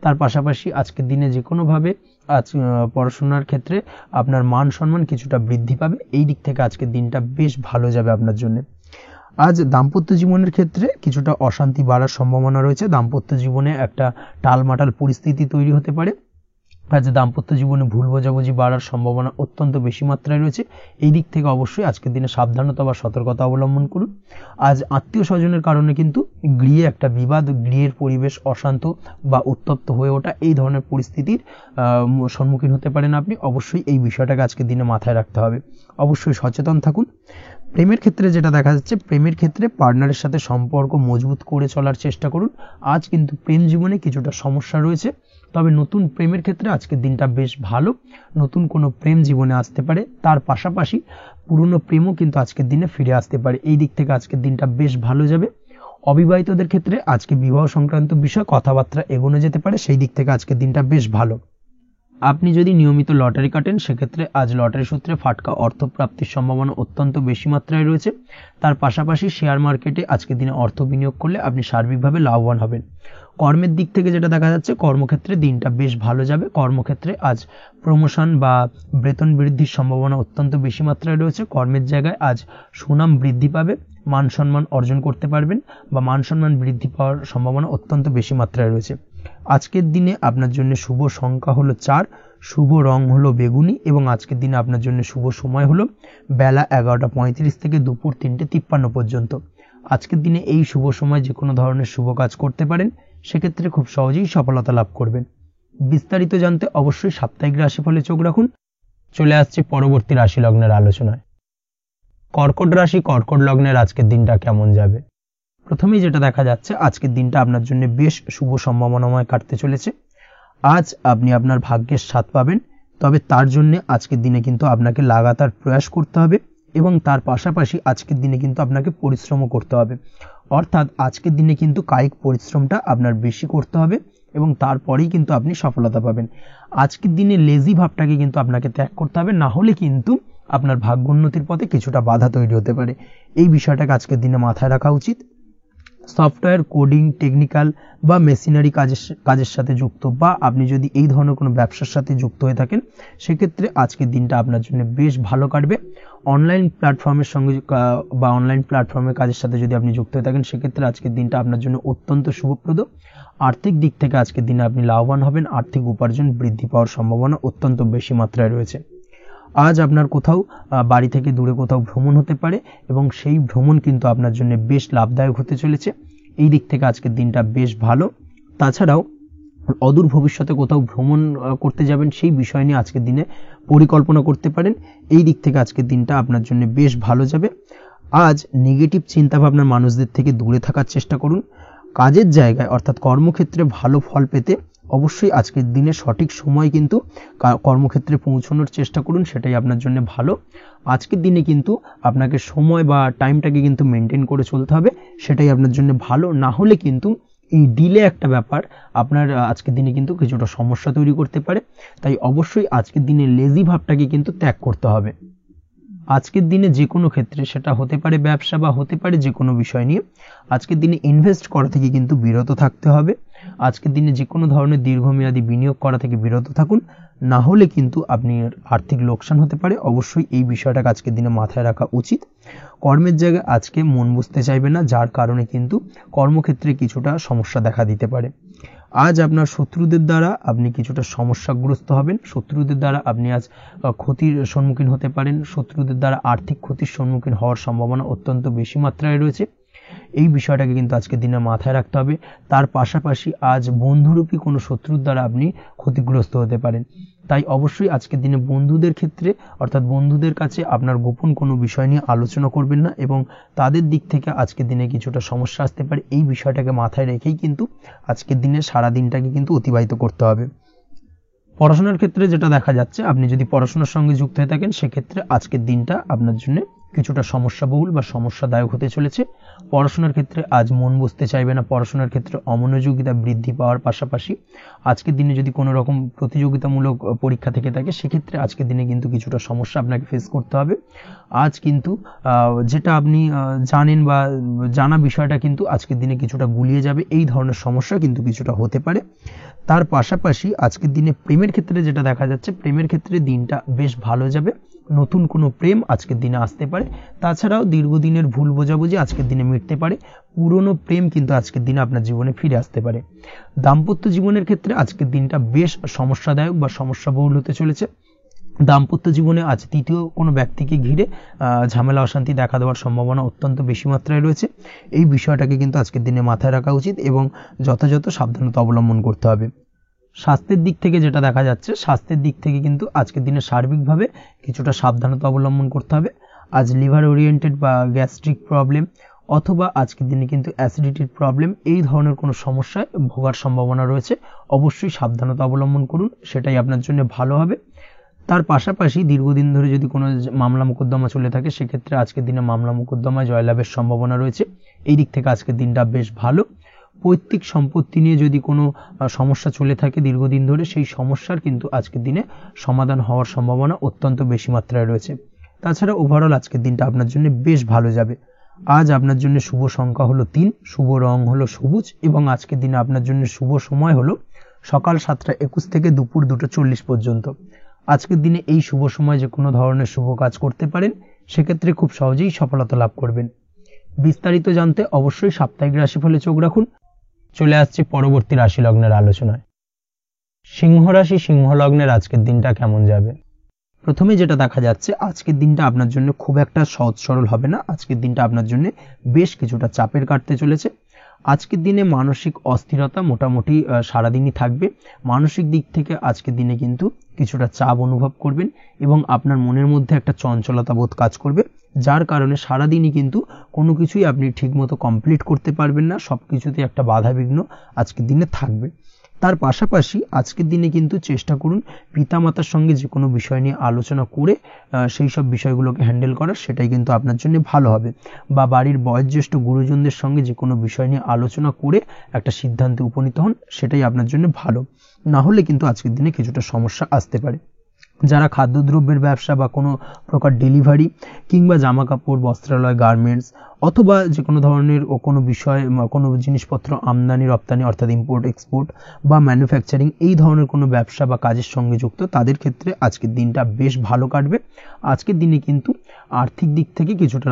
Speaker 1: তার পাশাপাশি আজকের দিনে যে কোনোভাবে আজ পড়াশোনার ক্ষেত্রে আপনার মান সম্মান কিছুটা বৃদ্ধি পাবে। এই দিক থেকে আজকের দিনটা বেশ ভালো যাবে আপনার জন্য। আজ দাম্পত্য জীবনের ক্ষেত্রে কিছুটা অশান্তি বাড়ার সম্ভাবনা রয়েছে। দাম্পত্য জীবনে একটা টালমাটাল পরিস্থিতি তৈরি হতে পারে। আজ দাম্পত্য জীবনে ভুল বোঝাবুঝি বাড়ার সম্ভাবনা অত্যন্ত বেশি মাত্রায় রয়েছে। এই দিক থেকে অবশ্যই আজকের দিনে সাবধানতা বা সতর্কতা অবলম্বন করুন। আজ আত্মীয় স্বজনের কারণে কিন্তু গৃহে একটা বিবাদ, গৃহের পরিবেশ অশান্ত বা উত্তপ্ত হয়ে ওঠা, এই ধরনের পরিস্থিতির সম্মুখীন হতে পারেন আপনি। অবশ্যই এই বিষয়টাকে আজকের দিনে মাথায় রাখতে হবে। অবশ্যই সচেতন থাকুন। প্রেমের ক্ষেত্রে যেটা দেখা যাচ্ছে, প্রেমের ক্ষেত্রে পার্টনারের সাথে সম্পর্ক মজবুত করে চলার চেষ্টা করুন। আজ কিন্তু প্রেম জীবনে কিছুটা সমস্যা রয়েছে, তবে নতুন প্রেমের ক্ষেত্রে আজকের দিনটা বেশ ভালো। নতুন কোনো প্রেম জীবনে আসতে পারে, তার পাশাপাশি পুরনো প্রেমও কিন্তু আজকের দিনে ফিরে আসতে পারে। এই দিক থেকে আজকের দিনটা বেশ ভালো যাবে। অবিবাহিতদের ক্ষেত্রে আজকে বিবাহ সংক্রান্ত বিষয় কথাবার্তা এগোনো যেতে পারে, সেই দিক থেকে আজকের দিনটা বেশ ভালো। আপনি যদি নিয়মিত লটারি কাটেন, সেক্ষেত্রে আজ লটারি সূত্রে ফাটকা অর্থ প্রাপ্তির সম্ভাবনা অত্যন্ত বেশি মাত্রায় রয়েছে। তার পাশাপাশি শেয়ার মার্কেটে আজকের দিনে অর্থ বিনিয়োগ করলে আপনি সার্বিকভাবে লাভবান হবেন। কর্মের দিক থেকে যেটা দেখা যাচ্ছে, কর্মক্ষেত্রে দিনটা বেশ ভালো যাবে। কর্মক্ষেত্রে আজ প্রমোশন বা বেতন বৃদ্ধির সম্ভাবনা অত্যন্ত বেশি মাত্রায় রয়েছে। কর্মের জায়গায় আজ সুনাম বৃদ্ধি পাবে, মান সম্মান অর্জন করতে পারবেন বা মান সম্মান বৃদ্ধি পাওয়ার সম্ভাবনা অত্যন্ত বেশি মাত্রায় রয়েছে। আজকের দিনে আপনার জন্য শুভ সংখ্যা হলো 4, শুভ রং হলো বেগুনি এবং আজকের দিনে আপনার জন্য শুভ সময় হলো বেলা 11:35 থেকে দুপুর 3:53 পর্যন্ত। আজকের দিনে এই শুভ সময় যে কোনো ধরনের শুভ কাজ করতে পারেন, সেক্ষেত্রে খুব সহজেই সফলতা লাভ করবেন। বিস্তারিত জানতে অবশ্যই সাপ্তাহিক রাশিফলে চোখ রাখুন। চলে আসছে পরবর্তী রাশি লগ্নের আলোচনায়। কর্কট রাশি, কর্কট লগ্নের আজকের দিনটা কেমন যাবে? প্রথমেই যেটা দেখা যাচ্ছে, আজকের দিনটা আপনার জন্য বেশ শুভ সম্ভাবনাময় কাটতে চলেছে। আজ আপনি আপনার ভাগ্যের স্বাদ পাবেন, তবে তার জন্য আজকের দিনে কিন্তু আপনাকে লাগাতার প্রয়াস করতে হবে এবং তার পাশাপাশি আজকের দিনে কিন্তু আপনাকে পরিশ্রমও করতে হবে। অর্থাৎ আজকের দিনে কিন্তু কায়িক পরিশ্রমটা আপনার বেশি করতে হবে এবং তারপরেই কিন্তু আপনি সফলতা পাবেন। আজকের দিনে লেজি ভাবটাকে কিন্তু আপনাকে ত্যাগ করতে হবে, না হলে কিন্তু আপনার ভাগ্যোন্নতির পথে কিছুটা বাধা তৈরি হতে পারে। এই বিষয়টাকে আজকের দিনে মাথায় রাখা উচিত। সফটওয়্যার, কোডিং, টেকনিক্যাল বা মেশিনারি কাজের সাথে যুক্ত বা আপনি যদি এই ধরনের কোনো ব্যবসার সাথে যুক্ত হয়ে থাকেন, সেক্ষেত্রে আজকের দিনটা আপনার জন্য বেশ ভালো কাটবে। অনলাইন প্ল্যাটফর্মের সঙ্গে বা অনলাইন প্ল্যাটফর্মের কাজের সাথে যদি আপনি যুক্ত হয়ে থাকেন, সেক্ষেত্রে আজকের দিনটা আপনার জন্য অত্যন্ত শুভপ্রদ। আর্থিক দিক থেকে আজকের দিনে আপনি লাভবান হবেন, আর্থিক উপার্জন বৃদ্ধি পাওয়ার সম্ভাবনা অত্যন্ত বেশি মাত্রায় রয়েছে। আজ আপনার কোথাও বাড়ি থেকে দূরে কোথাও ভ্রমণ হতে পারে এবং সেই ভ্রমণ কিন্তু আপনার জন্য বেশ লাভদায়ক হতে চলেছে। এই দিক থেকে আজকের দিনটা বেশ ভালো। তাছাড়াও অদূর ভবিষ্যতে কোথাও ভ্রমণ করতে যাবেন, সেই বিষয় নিয়ে আজকের দিনে পরিকল্পনা করতে পারেন। এই দিক থেকে আজকের দিনটা আপনার জন্য বেশ ভালো যাবে। আজ নেগেটিভ চিন্তাভাবনার মানুষদের থেকে দূরে থাকার চেষ্টা করুন। কাজের জায়গায় অর্থাৎ কর্মক্ষেত্রে ভালো ফল পেতে অবশ্যই আজকের দিনে সঠিক সময় কিন্তু কর্মক্ষেত্রে পৌঁছানোর চেষ্টা করুন, সেটাই আপনার জন্য ভালো। আজকের দিনে কিন্তু আপনাকে সময় বা টাইমটাকে কিন্তু মেনটেন করে চলতে হবে, সেটাই আপনার জন্য ভালো। না হলে কিন্তু এই ডিলে একটা ব্যাপার আপনার আজকের দিনে কিন্তু কিছুটা সমস্যা তৈরি করতে পারে। তাই অবশ্যই আজকের দিনে লেজি ভাবটাকে কিন্তু ত্যাগ করতে হবে। আজকের দিনে যে কোনো ক্ষেত্রে, সেটা হতে পারে ব্যবসা বা হতে পারে যে কোনো বিষয় নিয়ে, আজকের দিনে ইনভেস্ট করা থেকে কিন্তু বিরত থাকতে হবে। আজকের দিনে যে কোনো ধরনের দীর্ঘমেয়াদী বিনিয়োগ করা থেকে বিরত থাকুন, না হলে কিন্তু আপনি আর্থিক লোকসান হতে পারে। অবশ্যই এই বিষয়টাকে আজকের দিনে মাথায় রাখা উচিত। কর্মের জায়গায় আজকে মন বসতে চাইবে না, যার কারণে কিন্তু কর্মক্ষেত্রে কিছুটা সমস্যা দেখা দিতে পারে। আজ আপনার শত্রুদের দ্বারা আপনি কিছুটা সমস্যাগ্রস্ত হবেন। শত্রুদের দ্বারা আপনি আজ ক্ষতির সম্মুখীন হতে পারেন। শত্রুদের দ্বারা আর্থিক ক্ষতির সম্মুখীন হওয়ার সম্ভাবনা অত্যন্ত বেশি মাত্রায় রয়েছে। এই বিষয়টাকে কিন্তু আজকের দিনে মাথায় রাখতে হবে। তার পাশাপাশি আজ বন্ধুরূপী কোনো শত্রুর দ্বারা আপনি ক্ষতিগ্রস্ত হতে পারেন। তাই অবশ্যই আজকের দিনে বন্ধুদের ক্ষেত্রে অর্থাৎ বন্ধুদের কাছে আপনার গোপন কোনো বিষয় নিয়ে আলোচনা করবেন না এবং তাদের দিক থেকে আজকের দিনে কিছুটা সমস্যা আসতে পারে। এই বিষয়টাকে মাথায় রেখেই কিন্তু আজকের দিনে সারা দিনটাকে কিন্তু অতিবাহিত করতে হবে। পড়াশোনার ক্ষেত্রে যেটা দেখা যাচ্ছে, আপনি যদি পড়াশোনার সঙ্গে যুক্ত হয়ে থাকেন, সেক্ষেত্রে আজকের দিনটা আপনার জন্য কিছুটা সমস্যাবহুল বা সমস্যাদায়ক হতে চলেছে। পড়াশোনার ক্ষেত্রে আজ মন বসতে চাইবে না। পড়াশোনার ক্ষেত্রে অমনোযোগিতা বৃদ্ধি পাওয়ার পাশাপাশি আজকের দিনে যদি কোনো রকম প্রতিযোগিতামূলক পরীক্ষা থেকে থাকে, সেক্ষেত্রে আজকের দিনে কিন্তু কিছুটা সমস্যা আপনাকে ফেস করতে হবে। আজ কিন্তু যেটা আপনি জানেন বা জানা বিষয়টা কিন্তু আজকের দিনে কিছুটা গুলিয়ে যাবে। এই ধরনের সমস্যা কিন্তু কিছুটা হতে পারে। তার পাশাপাশি আজকের দিনে প্রেমের ক্ষেত্রে যেটা দেখা যাচ্ছে, প্রেমের ক্ষেত্রে দিনটা বেশ ভালো যাবে। নতুন কোনো প্রেম আজকের দিনে আসতে পারে। তাছাড়াও দীর্ঘদিনের ভুল বোঝাবুঝি আজকের দিনে মিটতে পারে। পুরনো প্রেম কিন্তু আজকের দিনে আপনার জীবনে ফিরে আসতে পারে। দাম্পত্য জীবনের ক্ষেত্রে আজকের দিনটা বেশ সমস্যাদায়ক বা সমস্যাবহুল হতে চলেছে। দাম্পত্য জীবনে আজ তৃতীয় কোনো ব্যক্তিকে ঘিরে ঝামেলা অশান্তি দেখা দেওয়ার সম্ভাবনা অত্যন্ত বেশি মাত্রায় রয়েছে। এই বিষয়টাকে কিন্তু আজকের দিনে মাথায় রাখা উচিত এবং যথাযথ সাবধানতা অবলম্বন করতে হবে। স্বাস্থ্যের দিক থেকে যেটা দেখা যাচ্ছে, স্বাস্থ্যের দিক থেকে কিন্তু আজকের দিনে সার্বিকভাবে কিছুটা সাবধানতা অবলম্বন করতে হবে। আজ লিভার ওরিয়েন্টেড বা গ্যাস্ট্রিক প্রবলেম অথবা আজকের দিনে কিন্তু অ্যাসিডিটির প্রবলেম, এই ধরনের কোনো সমস্যায় ভোগার সম্ভাবনা রয়েছে। অবশ্যই সাবধানতা অবলম্বন করুন, সেটাই আপনার জন্য ভালো হবে। তার পাশাপাশি দীর্ঘদিন ধরে যদি কোনো মামলা মোকদ্দমা চলে থাকে, সেক্ষেত্রে আজকের দিনে মামলা মোকদ্দমায় জয়লাভের সম্ভাবনা রয়েছে। এই দিক থেকে আজকের দিনটা বেশ ভালো। পৈতৃক সম্পত্তি নিয়ে যদি কোনো সমস্যা চলে থাকে দীর্ঘদিন ধরে, সেই সমস্যার কিন্তু আজকের দিনে সমাধান হওয়ার সম্ভাবনা অত্যন্ত বেশি মাত্রায় রয়েছে। তাছাড়া ওভারঅল আজকের দিনটা আপনার জন্য বেশ ভালো যাবে। আজ আপনার জন্য শুভ সংখ্যা হলো 3, শুভ রং হলো সবুজ এবং আজকের দিনে আপনার জন্য শুভ সময় হলো সকাল 7:21 থেকে দুপুর 2:40 পর্যন্ত। আজকের দিনে এই শুভ সময় যে কোনো ধরনের শুভ কাজ করতে পারেন, সেক্ষেত্রে খুব সহজেই সফলতা লাভ করবেন। বিস্তারিত জানতে অবশ্যই সাপ্তাহিক রাশিফলে চোখ রাখুন। চলে আসছে পরবর্তী রাশি লগ্নের আলোচনায়। সিংহ রাশি, সিংহ লগ্নের আজকের দিনটা কেমন যাবে? প্রথমে যেটা দেখা যাচ্ছে, আজকের দিনটা আপনার জন্য খুব একটা সহজ সরল হবে না। আজকের দিনটা আপনার জন্য বেশ কিছুটা চাপের কাটতে চলেছে। আজকের দিনে মানসিক অস্থিরতা মোটামুটি সারাদিনই থাকবে। মানসিক দিক থেকে আজকের দিনে কিন্তু কিছুটা চাপ অনুভব করবেন এবং আপনার মনের মধ্যে একটা চঞ্চলতা বোধ কাজ করবে, যার কারণে সারাদিনই কিন্তু কোনো কিছুই আপনি ঠিকমতো কমপ্লিট করতে পারবেন না। সব কিছুতে একটা বাধা বিঘ্ন আজকের দিনে থাকবে। তার পাশাপাশি আজকের দিনে কিন্তু চেষ্টা করুন পিতামাতার সঙ্গে যে কোনো বিষয় নিয়ে আলোচনা করে সেই সব বিষয়গুলোকে হ্যান্ডেল করার, সেটাই কিন্তু আপনার জন্য ভালো হবে। বা বাড়ির বয়োজ্যেষ্ঠ গুরুজনদের সঙ্গে যে কোনো বিষয় নিয়ে আলোচনা করে একটা সিদ্ধান্তে উপনীত হন, সেটাই আপনার জন্য ভালো। না হলে কিন্তু আজকের দিনে কিছুটা সমস্যা আসতে পারে। যারা খাদ্যদ্রব্যের ব্যবসা বা কোনো প্রকার ডেলিভারি কিংবা জামা কাপড়, বস্ত্রালয়, গার্মেন্টস অথবা যে কোনো ধরনের কোনো বিষয়, কোনো জিনিসপত্র আমদানি রপ্তানি অর্থাৎ ইম্পোর্ট এক্সপোর্ট বা ম্যানুফ্যাকচারিং, এই ধরনের কোনো ব্যবসা বা কাজের সঙ্গে যুক্ত, তাদের ক্ষেত্রে আজকের দিনটা বেশ ভালো কাটবে। আজকের দিনে কিন্তু আর্থিক দিক থেকে কিছুটা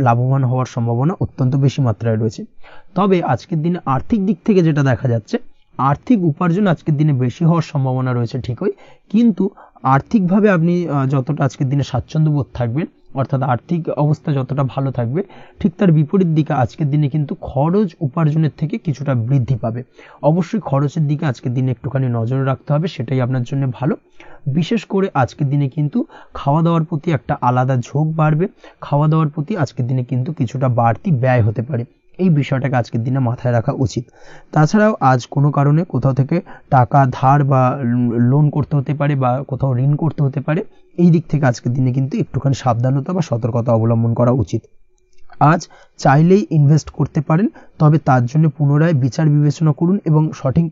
Speaker 1: লাভবান হওয়ার সম্ভাবনা অত্যন্ত বেশি মাত্রায় রয়েছে। তবে আজকের দিনে আর্থিক দিক থেকে যেটা দেখা যাচ্ছে, আর্থিক উপার্জন আজকের দিনে বেশি হওয়ার সম্ভাবনা রয়েছে ঠিকই, কিন্তু আর্থিকভাবে আপনি যতটা আজকের দিনে স্বাচ্ছন্দ্য বোধ থাকবেন, অর্থাৎ আর্থিক অবস্থা যতটা ভালো থাকবে, ঠিক তার বিপরীত দিকে আজকের দিনে কিন্তু খরচ উপার্জনের থেকে কিছুটা বৃদ্ধি পাবে। অবশ্যই খরচের দিকে আজকের দিনে একটুখানি নজর রাখতে হবে, সেটাই আপনার জন্য ভালো। বিশেষ করে আজকের দিনে কিন্তু খাওয়া দাওয়ার প্রতি একটা আলাদা ঝোঁক বাড়বে। খাওয়া দাওয়ার প্রতি আজকের দিনে কিন্তু কিছুটা বাড়তি ব্যয় হতে পারে। এই বিষয়টাকে আজকের দিনে মাথায় রাখা উচিত। তাছাড়াও আজ কোনো কারণে কোথাও থেকে টাকা ধার বা লোন করতে হতে পারে বা কোথাও ঋণ করতে হতে পারে। এই দিক থেকে আজকের দিনে কিন্তু একটুখানি সাবধানতা বা সতর্কতা অবলম্বন করা উচিত। আজ চাইলেই ইনভেস্ট করতে পারেন, তবে তার জন্য পুনরায় বিচার বিবেচনা করুন এবং সঠিক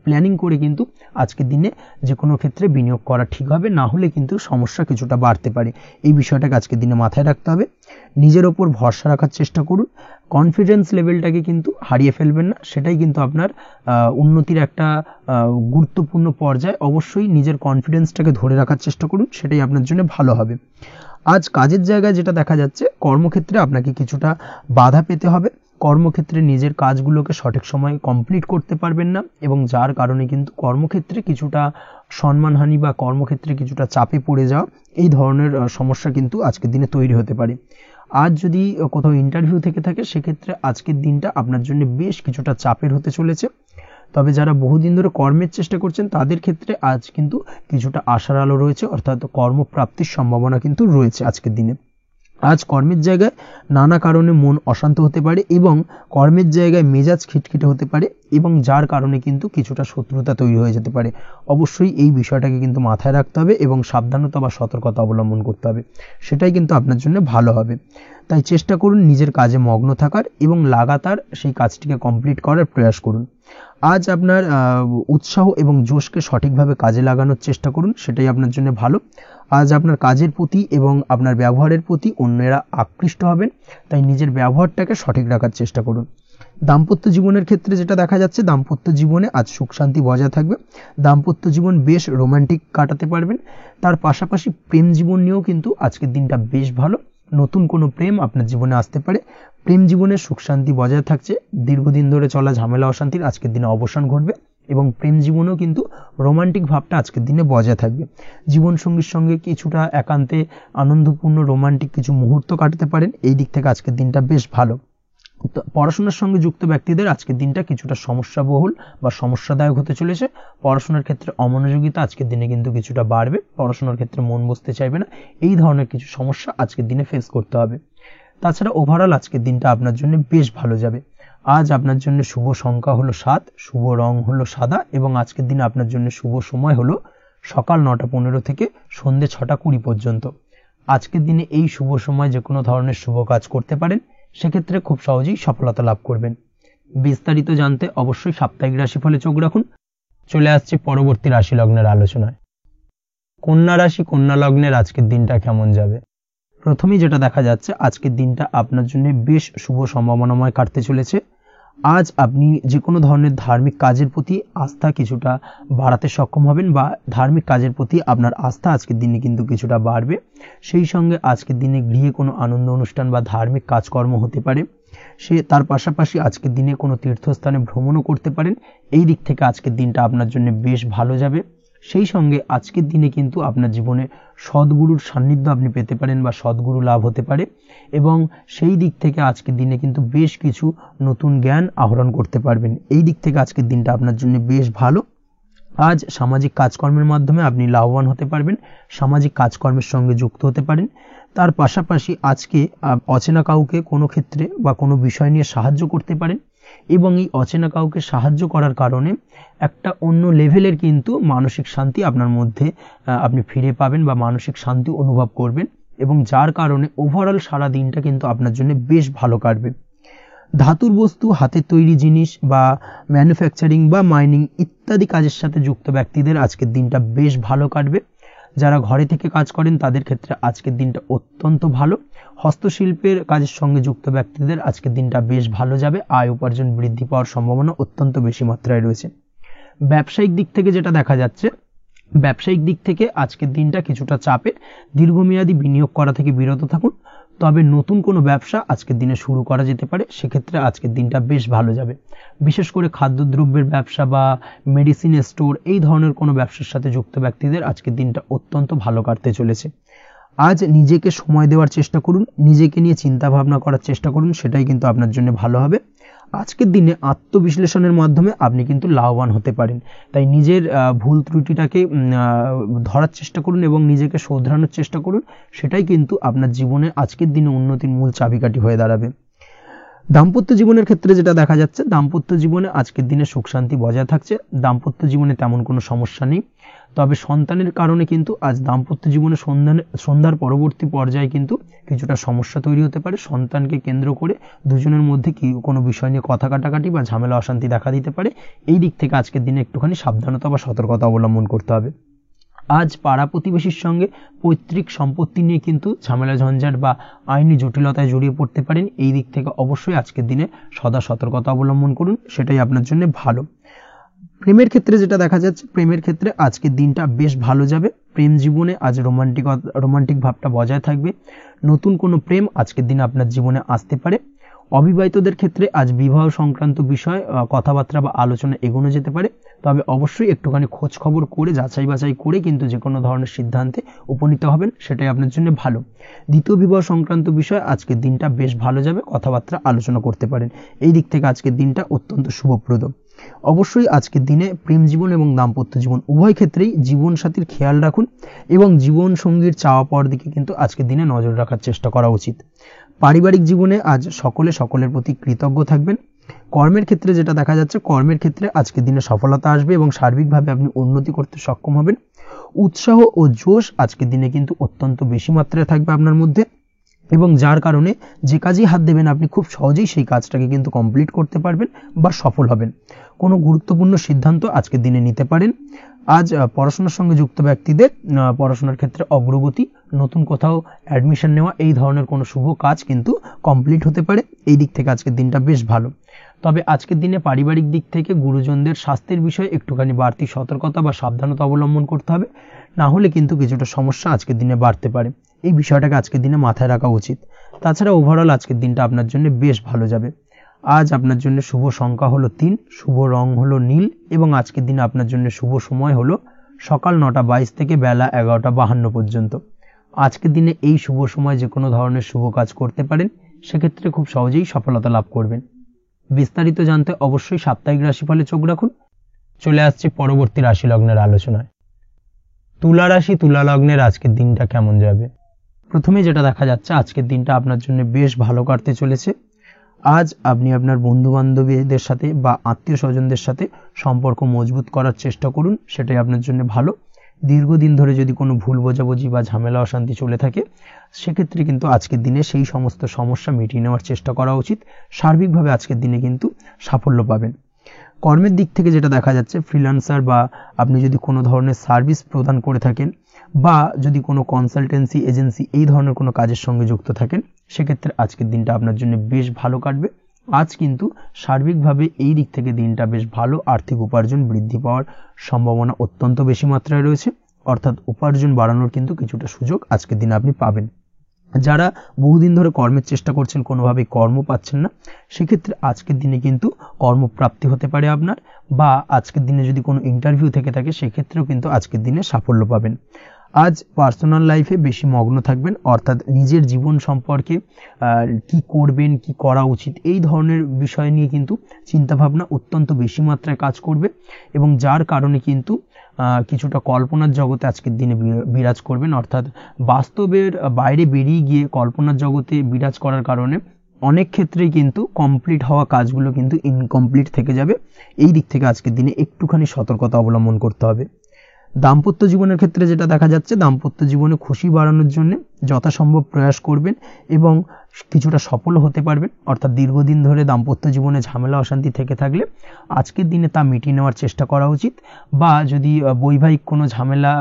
Speaker 1: প্ল্যানিং করে কিন্তু আজকের দিনে যে কোনো ক্ষেত্রে বিনিয়োগ করা ঠিক হবে। না হলে কিন্তু সমস্যা কিছুটা বাড়তে পারে। এই বিষয়টাকে আজকের দিনে মাথায় রাখতে হবে। নিজের ওপর ভরসা রাখার চেষ্টা করুন। কনফিডেন্স লেভেলটাকে কিন্তু হারিয়ে ফেলবেন না, সেটাই কিন্তু আপনার উন্নতির একটা গুরুত্বপূর্ণ পর্যায়। অবশ্যই নিজের কনফিডেন্সটাকে ধরে রাখার চেষ্টা করুন, সেটাই আপনার জন্য ভালো হবে। আজ কাজের জায়গায় যেটা দেখা যাচ্ছে, কর্মক্ষেত্রে আপনাকে কিছুটা বাধা পেতে হবে। কর্মক্ষেত্রে নিজের কাজগুলোকে সঠিক সময়ে কমপ্লিট করতে পারবেন না এবং যার কারণে কিন্তু কর্মক্ষেত্রে কিছুটা সম্মানহানি বা কর্মক্ষেত্রে কিছুটা চাপে পড়ে যাওয়া, এই ধরনের সমস্যা কিন্তু আজকের দিনে তৈরি হতে পারে। আজ যদি কোথাও ইন্টারভিউ থেকে থাকে, সেক্ষেত্রে আজকের দিনটা আপনার জন্য বেশ কিছুটা চাপের হতে চলেছে। তবে যারা বহুদিন ধরে কর্মের চেষ্টা করছেন, তাদের ক্ষেত্রে আজ কিন্তু কিছুটা আশার আলো রয়েছে, অর্থাৎ কর্মপ্রাপ্তির সম্ভাবনা কিন্তু রয়েছে আজকের দিনে। আজ কর্মের জায়গায় নানা কারণে মন অশান্ত হতে পারে এবং কর্মের জায়গায় মেজাজ খিটখিটে হতে পারে এবং যার কারণে কিন্তু কিছুটা শত্রুতা তৈরি হয়ে যেতে পারে। অবশ্যই এই বিষয়টাকে কিন্তু মাথায় রাখতে হবে এবং সাবধানতা বা সতর্কতা অবলম্বন করতে হবে, সেটাই কিন্তু আপনার জন্য ভালো হবে। তাই চেষ্টা করুন নিজের কাজে মগ্ন থাকার এবং লাগাতার সেই কাজটিকে কমপ্লিট করার প্রয়াস করুন। আজ আপনার উৎসাহ এবং জোশকে সঠিকভাবে কাজে লাগানোর চেষ্টা করুন, সেটাই আপনার জন্য ভালো। আজ আপনার কাজের প্রতি এবং আপনার ব্যবহারের প্রতি অন্যেরা আকৃষ্ট হবেন, তাই নিজের ব্যবহারটাকে সঠিক রাখার চেষ্টা করুন। দাম্পত্য জীবনের ক্ষেত্রে যেটা দেখা যাচ্ছে, দাম্পত্য জীবনে আজ সুখ শান্তি বজায় থাকবে। দাম্পত্য জীবন বেশ রোমান্টিক কাটাতে পারবেন। তার পাশাপাশি প্রেম জীবন নিয়েও কিন্তু আজকের দিনটা বেশ ভালো। নতুন কোনো প্রেম আপনার জীবনে আসতে পারে। প্রেম জীবনে সুখ শান্তি বজায় থাকছে। দীর্ঘদিন ধরে চলা ঝামেলা অশান্তির আজকের দিনে অবসান ঘটবে এবং প্রেম জীবনেও কিন্তু রোমান্টিক ভাবটা আজকের দিনে বজায় থাকবে। জীবনসঙ্গীর সঙ্গে কিছুটা একান্তে আনন্দপূর্ণ রোমান্টিক কিছু মুহূর্ত কাটাতে পারেন। এই দিক থেকে আজকের দিনটা বেশ ভালো। পড়াশোনার সঙ্গে যুক্ত ব্যক্তিদের আজকের দিনটা কিছুটা সমস্যাবহুল বা সমস্যাদায়ক হতে চলেছে। পড়াশোনার ক্ষেত্রে অমনোযোগিতা আজকের দিনে কিন্তু কিছুটা বাড়বে। পড়াশোনার ক্ষেত্রে মন বসতে চাইবে না। এই ধরনের কিছু সমস্যা আজকের দিনে ফেস করতে হবে। তাছাড়া ওভারঅল আজকের দিনটা আপনার জন্য বেশ ভালো যাবে। আজ আপনার জন্য শুভ সংখ্যা হলো 7, শুভ রং হলো সাদা এবং আজকের দিনে আপনার জন্য শুভ সময় হলো সকাল 9:15 থেকে সন্ধ্যে 6:20 পর্যন্ত। আজকের দিনে এই শুভ সময় যে কোনো ধরনের শুভ কাজ করতে পারেন, সেক্ষেত্রে খুব সহজেই সফলতা লাভ করবেন। বিস্তারিত জানতে অবশ্যই সাপ্তাহিক রাশিফলে চোখ রাখুন। চলে আসছে পরবর্তী রাশি লগ্নের আলোচনায়। কন্যা রাশি, কন্যা লগ্নের আজকের দিনটা কেমন যাবে? প্রথমেই যেটা দেখা যাচ্ছে আজকের দিনটা আপনার জন্য বেশ শুভ সম্ভাবনাময় কাটতে চলেছে। আজ আপনি যে কোনো ধরনের ধার্মিক কাজের প্রতি আস্থা কিছুটা বাড়াতে সক্ষম হবেন বা ধার্মিক কাজের প্রতি আপনার আস্থা আজকের দিনে কিন্তু কিছুটা বাড়বে। সেই সঙ্গে আজকের দিনে গৃহে কোনো আনন্দ অনুষ্ঠান বা ধার্মিক কাজকর্ম হতে পারে। তার পাশাপাশি আজকের দিনে কোনো তীর্থস্থানে ভ্রমণও করতে পারেন। এই দিক থেকে আজকের দিনটা আপনার জন্য বেশ ভালো যাবে। সেই সঙ্গে আজকের দিনে কিন্তু আপনার জীবনে সদ্গুরুর সান্নিধ্য আপনি পেতে পারেন বা সদ্গুরু লাভ হতে পারে এবং সেই দিক থেকে আজকের দিনে কিন্তু বেশ কিছু নতুন জ্ঞান আহরণ করতে পারবেন। এই দিক থেকে আজকের দিনটা আপনার জন্য বেশ ভালো। আজ সামাজিক কাজকর্মের মাধ্যমে আপনি লাভবান হতে পারবেন, সামাজিক কাজকর্মের সঙ্গে যুক্ত হতে পারেন। তার পাশাপাশি আজকে অচেনা কাউকে কোনো ক্ষেত্রে বা কোনো বিষয় নিয়ে সাহায্য করতে পারেন এবং এই অচেনা কাউকে সাহায্য করার কারণে একটা অন্য লেভেলের কিন্তু মানসিক শান্তি আপনার মধ্যে আপনি ফিরে পাবেন বা মানসিক শান্তি অনুভব করবেন এবং যার কারণে ওভারঅল সারা দিনটা কিন্তু আপনার জন্য বেশ ভালো কাটবে। ধাতুর বস্তু, হাতের তৈরি জিনিস বা ম্যানুফ্যাকচারিং বা মাইনিং ইত্যাদি কাজের সাথে যুক্ত ব্যক্তিদের আজকের দিনটা বেশ ভালো কাটবে। যারা ঘরে থেকে কাজ করেন তাদের ক্ষেত্রে আজকের দিনটা অত্যন্ত ভালো। হস্তশিল্পের কাজের সঙ্গে যুক্ত ব্যক্তিদের আজকের দিনটা বেশ ভালো যাবে। আয় উপার্জন বৃদ্ধি পাওয়ার সম্ভাবনা অত্যন্ত বেশি মাত্রায় রয়েছে। ব্যবসায়িক দিক থেকে যেটা দেখা যাচ্ছে, ব্যবসায়িক দিক থেকে আজকের দিনটা কিছুটা চাপের। দীর্ঘমেয়াদী বিনিয়োগ করা থেকে বিরত থাকুন, তবে নতুন কোনো ব্যবসা আজকের দিনে শুরু করা যেতে পারে, সেক্ষেত্রে আজকের দিনটা বেশ ভালো যাবে। বিশেষ করে খাদ্যদ্রব্যের ব্যবসা বা মেডিসিন স্টোর এই ধরনের কোনো ব্যবসার সাথে যুক্ত ব্যক্তিদের আজকের দিনটা অত্যন্ত ভালো কাটতে চলেছে। আজ নিজেকে সময় দেওয়ার চেষ্টা করুন, নিজেকে নিয়ে চিন্তা ভাবনা করার চেষ্টা করুন, সেটাই কিন্তু আপনার জন্য ভালো হবে। আজকের দিনে আত্মবিশ্লেষণের মাধ্যমে আপনি কিন্তু লাভবান হতে পারেন, তাই নিজের ভুল ত্রুটিটাকে ধরার চেষ্টা করুন এবং নিজেকে শোধরানোর চেষ্টা করুন, সেটাই কিন্তু আপনার জীবনে আজকের দিনে উন্নতির মূল চাবিকাঠি হয়ে দাঁড়াবে। দাম্পত্য জীবনের ক্ষেত্রে যেটা দেখা যাচ্ছে, দাম্পত্য জীবনে আজকের দিনে সুখ শান্তি বজায় থাকছে। দাম্পত্য জীবনে তেমন কোনো সমস্যা নেই, তবে সন্তানের কারণে কিন্তু আজ দাম্পত্য জীবনে সন্ধ্যার পরবর্তী পর্যায়ে কিন্তু কিছুটা সমস্যা তৈরি হতে পারে। সন্তানকে কেন্দ্র করে দুজনের মধ্যে কি কোনো বিষয় নিয়ে কথা কাটাকাটি বা ঝামেলা অশান্তি দেখা দিতে পারে। এই দিক থেকে আজকের দিনে একটুখানি সাবধানতা বা সতর্কতা অবলম্বন করতে হবে। আজ পাড়া প্রতিবেশীর সঙ্গে পৈতৃক সম্পত্তি নিয়ে কিন্তু ঝামেলা ঝঞ্ঝাট বা আইনি জটিলতায় জড়িয়ে পড়তে পারেন। এই দিক থেকে অবশ্যই আজকের দিনে সদা সতর্কতা অবলম্বন করুন, সেটাই আপনার জন্য ভালো। প্রেমের ক্ষেত্রে যেটা দেখা যাচ্ছে, প্রেমের ক্ষেত্রে আজকের দিনটা বেশ ভালো যাবে। প্রেম জীবনে আজ রোমান্টিক ভাবটা বজায় থাকবে। নতুন কোনো প্রেম আজকের দিনে আপনার জীবনে আসতে পারে। অবিবাহিতদের ক্ষেত্রে আজ বিবাহ সংক্রান্ত বিষয় কথাবার্তা বা আলোচনা এগোনো যেতে পারে, তবে অবশ্যই একটুখানি খোঁজ খবর করে যাচাই বাছাই করে কিন্তু যে কোনো ধরনের সিদ্ধান্তে উপনীত হবেন, সেটাই আপনার জন্য ভালো। দ্বিতীয় বিবাহ সংক্রান্ত বিষয় আজকের দিনটা বেশ ভালো যাবে, কথাবার্তা আলোচনা করতে পারেন। এই দিক থেকে আজকের দিনটা অত্যন্ত শুভপ্রদ। অবশ্যই আজকের দিনে প্রেম জীবন এবং দাম্পত্য জীবন উভয় ক্ষেত্রেই জীবনসাথীর খেয়াল রাখুন এবং জীবন সঙ্গীর চাওয়া পাওয়ার দিকে কিন্তু আজকের দিনে নজর রাখার চেষ্টা করা উচিত। পারিবারিক জীবনে আজ সকলের প্রতি কৃতজ্ঞ থাকবেন। কর্মের ক্ষেত্রে যেটা দেখা যাচ্ছে, কর্মের ক্ষেত্রে আজকের দিনে সফলতা আসবে এবং সার্বিকভাবে আপনি উন্নতি করতে সক্ষম হবেন। উৎসাহ ও জোশ আজকের দিনে কিন্তু অত্যন্ত বেশি মাত্রায় থাকবে আপনার মধ্যে এবং যার কারণে যে কাজেই হাত দেবেন আপনি খুব সহজেই সেই কাজটাকে কিন্তু কমপ্লিট করতে পারবেন বা সফল হবেন। কোনো গুরুত্বপূর্ণ সিদ্ধান্ত আজকের দিনে নিতে পারেন। আজ পড়াশোনার সঙ্গে যুক্ত ব্যক্তিদের পড়াশোনার ক্ষেত্রে অগ্রগতি, নতুন কোথাও অ্যাডমিশন নেওয়া এই ধরনের কোনো শুভ কাজ কিন্তু কমপ্লিট হতে পারে। এই দিক থেকে আজকের দিনটা বেশ ভালো। তবে আজকের দিনে পারিবারিক দিক থেকে গুরুজনদের স্বাস্থ্যের বিষয়ে একটুখানি বাড়তি সতর্কতা বা সাবধানতা অবলম্বন করতে হবে, না হলে কিন্তু কিছুটা সমস্যা আজকের দিনে বাড়তে পারে। এই বিষয়টাকে আজকের দিনে মাথায় রাখা উচিত। তাছাড়া ওভারঅল আজকের দিনটা আপনার জন্য বেশ ভালো যাবে। আজ আপনার জন্য শুভ সংখ্যা হলো 3, শুভ রং হলো নীল এবং আজকের দিনে আপনার জন্য শুভ সময় হলো সকাল 9:22 থেকে বেলা 11:52 পর্যন্ত। আজকের দিনে এই শুভ সময় যে কোনো ধরনের শুভ কাজ করতে পারেন, সেক্ষেত্রে খুব সহজেই সফলতা লাভ করবেন। বিস্তারিত জানতে অবশ্যই সাপ্তাহিক রাশিফলে চোখ রাখুন। চলে আসছে পরবর্তী রাশি লগ্নের আলোচনায়। তুলা রাশি, তুলা লগ্নের আজকের দিনটা কেমন যাবে? প্রথমে যেটা দেখা যাচ্ছে, আজকের দিনটা আপনার জন্য বেশ ভালো কাটতে চলেছে। আজ আপনি আপনার বন্ধু বান্ধবীদের সাথে বা আত্মীয় স্বজনদের সাথে সম্পর্ক মজবুত করার চেষ্টা করুন, সেটাই আপনার জন্য ভালো। দীর্ঘদিন ধরে যদি কোনো ভুল বোঝাবুঝি বা ঝামেলা অশান্তি চলে থাকে, সেক্ষেত্রে কিন্তু আজকের দিনে সেই সমস্ত সমস্যা মিটিয়ে নেওয়ার চেষ্টা করা উচিত। সার্বিকভাবে আজকের দিনে কিন্তু সাফল্য পাবেন। কর্মের দিক থেকে যেটা দেখা যাচ্ছে, ফ্রিল্যান্সার বা আপনি যদি কোনো ধরনের সার্ভিস প্রদান করে থাকেন, বা যদি কোনো কনসালটেন্সি এজেন্সি এই ধরনের কোনো কাজের সঙ্গে যুক্ত থাকেন, সেক্ষেত্রে আজকের দিনটা আপনার জন্য বেশ ভালো কাটবে। আজ কিন্তু সার্বিকভাবে এই দিক থেকে দিনটা বেশ ভালো, আর্থিক উপার্জন বৃদ্ধি পাওয়ার সম্ভাবনা অত্যন্ত বেশি মাত্রায় রয়েছে, অর্থাৎ উপার্জন বাড়ানোর কিন্তু কিছুটা সুযোগ আজকের দিনে আপনি পাবেন। যারা বহুদিন ধরে কর্মের চেষ্টা করছেন, কোনোভাবেই কর্ম পাচ্ছেন না, সেক্ষেত্রে আজকের দিনে কিন্তু কর্মপ্রাপ্তি হতে পারে আপনার, বা আজকের দিনে যদি কোনো ইন্টারভিউ থেকে থাকে সেক্ষেত্রেও কিন্তু আজকের দিনে সাফল্য পাবেন। আজ পার্সোনাল লাইফে বেশি মগ্ন থাকবেন, অর্থাৎ নিজের জীবন সম্পর্কে কি করবেন, কি করা উচিত, এই ধরনের বিষয় নিয়ে কিন্তু চিন্তাভাবনা অত্যন্ত বেশি মাত্রায় কাজ করবে, এবং যার কারণে কিন্তু কিছুটা কল্পনার জগতে আজকের দিনে বিরাজ করবেন, অর্থাৎ বাস্তবের বাইরে বেরিয়ে গিয়ে কল্পনার জগতে বিরাজ করার কারণে অনেক ক্ষেত্রেই কিন্তু কমপ্লিট হওয়া কাজগুলো কিন্তু ইনকমপ্লিট থেকে যাবে। এই দিক থেকে আজকের দিনে একটুখানি সতর্কতা অবলম্বন করতে হবে। দাম্পত্য জীবনের ক্ষেত্রে যেটা দেখা যাচ্ছে, দাম্পত্য জীবনে খুশি বাড়ানোর জন্য যথাসম্ভব প্রয়াস করবেন এবং কিছুটা সফল হতে পারবেন, অর্থাৎ দীর্ঘদিন ধরে দাম্পত্য জীবনে ঝামেলা অশান্তি থেকে থাকলে আজকের দিনে তা মিটিয়ে নেওয়ার চেষ্টা করা উচিত, বা যদি বৈবাহিক কোনো ঝামেলা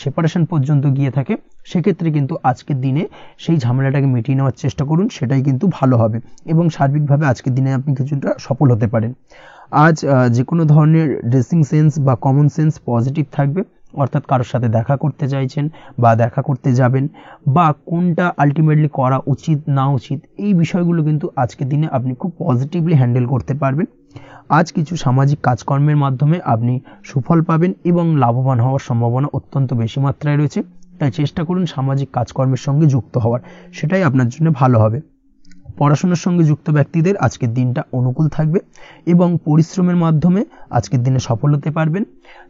Speaker 1: সেপারেশন পর্যন্ত গিয়ে থাকে সেক্ষেত্রে কিন্তু আজকের দিনে সেই ঝামেলাটাকে মিটিয়ে নেওয়ার চেষ্টা করুন, সেটাই কিন্তু ভালো হবে এবং সার্বিকভাবে আজকের দিনে আপনি কিছুটা সফল হতে পারেন। আজ যে কোনো ধরনের ড্রেসিং সেন্স বা কমন সেন্স পজিটিভ থাকবে, অর্থাৎ কারোর সাথে দেখা করতে চাইছেন বা দেখা করতে যাবেন, বা কোনটা আলটিমেটলি করা উচিত না উচিত, এই বিষয়গুলো কিন্তু আজকের দিনে আপনি খুব পজিটিভলি হ্যান্ডেল করতে পারবেন। আজ কিছু সামাজিক কাজকর্মের মাধ্যমে আপনি সুফল পাবেন এবং লাভবান হওয়ার সম্ভাবনা অত্যন্ত বেশি মাত্রায় রয়েছে, তাই চেষ্টা করুন সামাজিক কাজকর্মের সঙ্গে যুক্ত হওয়ার, সেটাই আপনার জন্য ভালো হবে। পড়াশোনার সঙ্গে যুক্ত ব্যক্তিদের আজকের দিনটা অনুকূল থাকবে এবং পরিশ্রমের মাধ্যমে আজকের দিনে সফল হতে পারবেন।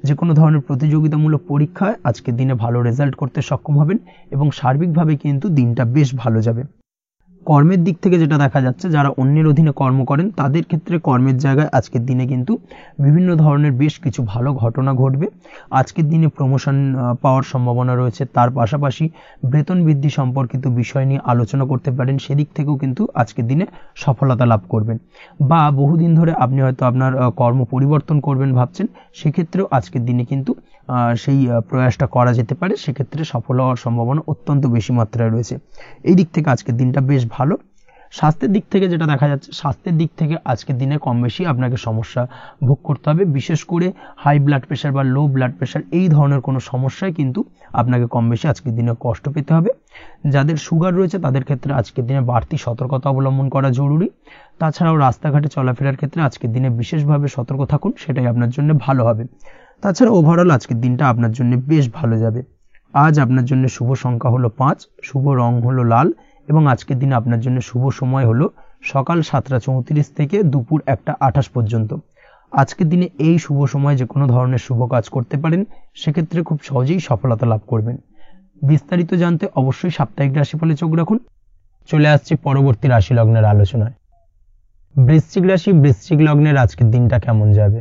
Speaker 1: যে কোনো ধরনের প্রতিযোগিতামূলক পরীক্ষায় আজকের দিনে ভালো রেজাল্ট করতে সক্ষম হবেন এবং সার্বিকভাবে কিন্তু দিনটা বেশ ভালো যাবে। কর্মের দিক থেকে যেটা দেখা যাচ্ছে, যারা অন্যের অধীনে কর্ম করেন তাদের ক্ষেত্রে কর্মের জায়গায় আজকের দিনে কিন্তু বিভিন্ন ধরনের বেশ কিছু ভালো ঘটনা ঘটবে। আজকের দিনে প্রমোশন পাওয়ার সম্ভাবনা রয়েছে, তার পাশাপাশি বেতন বৃদ্ধি সম্পর্কিত বিষয় নিয়ে আলোচনা করতে পারেন, সেদিক থেকেও কিন্তু আজকের দিনে সফলতা লাভ করবেন। বা বহুদিন ধরে আপনি হয়তো আপনার কর্ম পরিবর্তন করবেন ভাবছেন, সেক্ষেত্রেও আজকের দিনে কিন্তু সেই প্রয়াসটা করা যেতে পারে, সেক্ষেত্রে সফল হওয়ার সম্ভাবনা অত্যন্ত বেশি মাত্রায় রয়েছে। এই দিক থেকে আজকের দিনটা বেশ ভালো। স্বাস্থ্যের দিক থেকে যেটা দেখা যাচ্ছে, স্বাস্থ্যের দিক থেকে আজকের দিনে কম বেশি আপনাকে সমস্যা ভোগ করতে হবে, বিশেষ করে হাই ব্লাড প্রেশার বা লো ব্লাড প্রেশার এই ধরনের কোনো সমস্যায় কিন্তু আপনাকে কম বেশি আজকের দিনে কষ্ট পেতে হবে। যাদের সুগার রয়েছে তাদের ক্ষেত্রে আজকের দিনে বাড়তি সতর্কতা অবলম্বন করা জরুরি। তাছাড়াও রাস্তাঘাটে চলাফেরার ক্ষেত্রে আজকের দিনে বিশেষভাবে সতর্ক থাকুন, সেটাই আপনার জন্য ভালো হবে। তাছাড়া ওভারঅল আজকের দিনটা আপনার জন্য বেশ ভালো যাবে। আজ আপনার জন্য শুভ সংখ্যা হলো 5, শুভ রং হলো লাল, এবং আজকের দিনে আপনার জন্য শুভ সময় হলো সকাল 7:34 থেকে দুপুর 1:28 পর্যন্ত। আজকের দিনে এই শুভ সময় যে কোনো ধরনের শুভ কাজ করতে পারেন, সেক্ষেত্রে খুব সহজেই সফলতা লাভ করবেন। বিস্তারিত জানতে অবশ্যই সাপ্তাহিক রাশিফলে চোখ রাখুন। চলে আসছে পরবর্তী রাশি লগ্নের আলোচনায়। বৃশ্চিক রাশি, বৃশ্চিক লগ্নের আজকের দিনটা কেমন যাবে?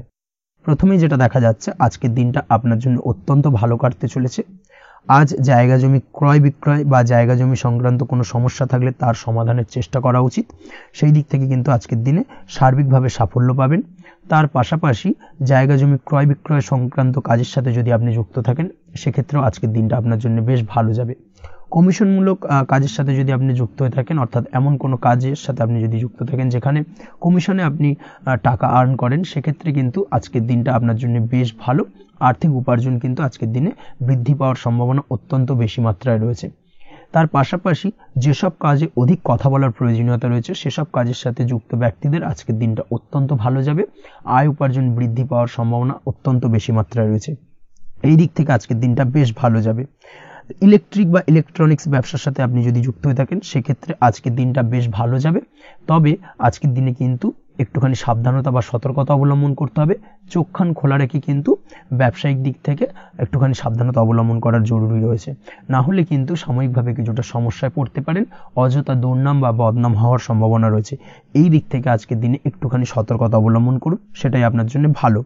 Speaker 1: প্রথমেই যেটা দেখা যাচ্ছে, আজকের দিনটা আপনার জন্য অত্যন্ত ভালো কাটতে চলেছে। আজ জায়গা জমি ক্রয় বিক্রয় বা জায়গা জমি সংক্রান্ত কোনো সমস্যা থাকলে তার সমাধানের চেষ্টা করা উচিত, সেই দিক থেকে কিন্তু আজকের দিনে সার্বিকভাবে সাফল্য পাবেন। তার পাশাপাশি জায়গা জমি ক্রয় বিক্রয় সংক্রান্ত কাজের সাথে যদি আপনি যুক্ত থাকেন, সেক্ষেত্রেও আজকের দিনটা আপনার জন্য বেশ ভালো যাবে। কমিশনমূলক কাজের সাথে যদি আপনি যুক্ত হয়ে থাকেন, অর্থাৎ এমন কোনো কাজের সাথে আপনি যদি যুক্ত থাকেন যেখানে কমিশনে আপনি টাকা আর্ন করেন, সেক্ষেত্রে কিন্তু আজকের দিনটা আপনার জন্য বেশ ভালো। আর্থিক উপার্জন কিন্তু আজকের দিনে বৃদ্ধি পাওয়ার সম্ভাবনা অত্যন্ত বেশি মাত্রায় রয়েছে। তার পাশাপাশি যেসব কাজে অধিক কথা বলার প্রয়োজনীয়তা রয়েছে, সেসব কাজের সাথে যুক্ত ব্যক্তিদের আজকের দিনটা অত্যন্ত ভালো যাবে। আয় উপার্জন বৃদ্ধি পাওয়ার সম্ভাবনা অত্যন্ত বেশি মাত্রায় রয়েছে। এই দিক থেকে আজকের দিনটা বেশ ভালো যাবে। ইলেকট্রিক বা ইলেকট্রনিক্স ব্যবসার সাথে আপনি যদি যুক্ত হয়ে থাকেন, সেক্ষেত্রে আজকের দিনটা বেশ ভালো যাবে। তবে আজকের দিনে কিন্তু একটুখানি সাবধানতা বা সতর্কতা অবলম্বন করতে হবে। চোখ কান খোলা রেখে কিন্তু ব্যবসায়িক দিক থেকে একটুখানি সাবধানতা অবলম্বন করার জরুরি রয়েছে, না হলে কিন্তু সাময়িকভাবে কিছুটা সমস্যায় পড়তে পারেন, অযথা দুর্নাম বা বদনাম হওয়ার সম্ভাবনা রয়েছে। এই দিক থেকে আজকের দিনে একটুখানি সতর্কতা অবলম্বন করুন, সেটাই আপনার জন্য ভালো।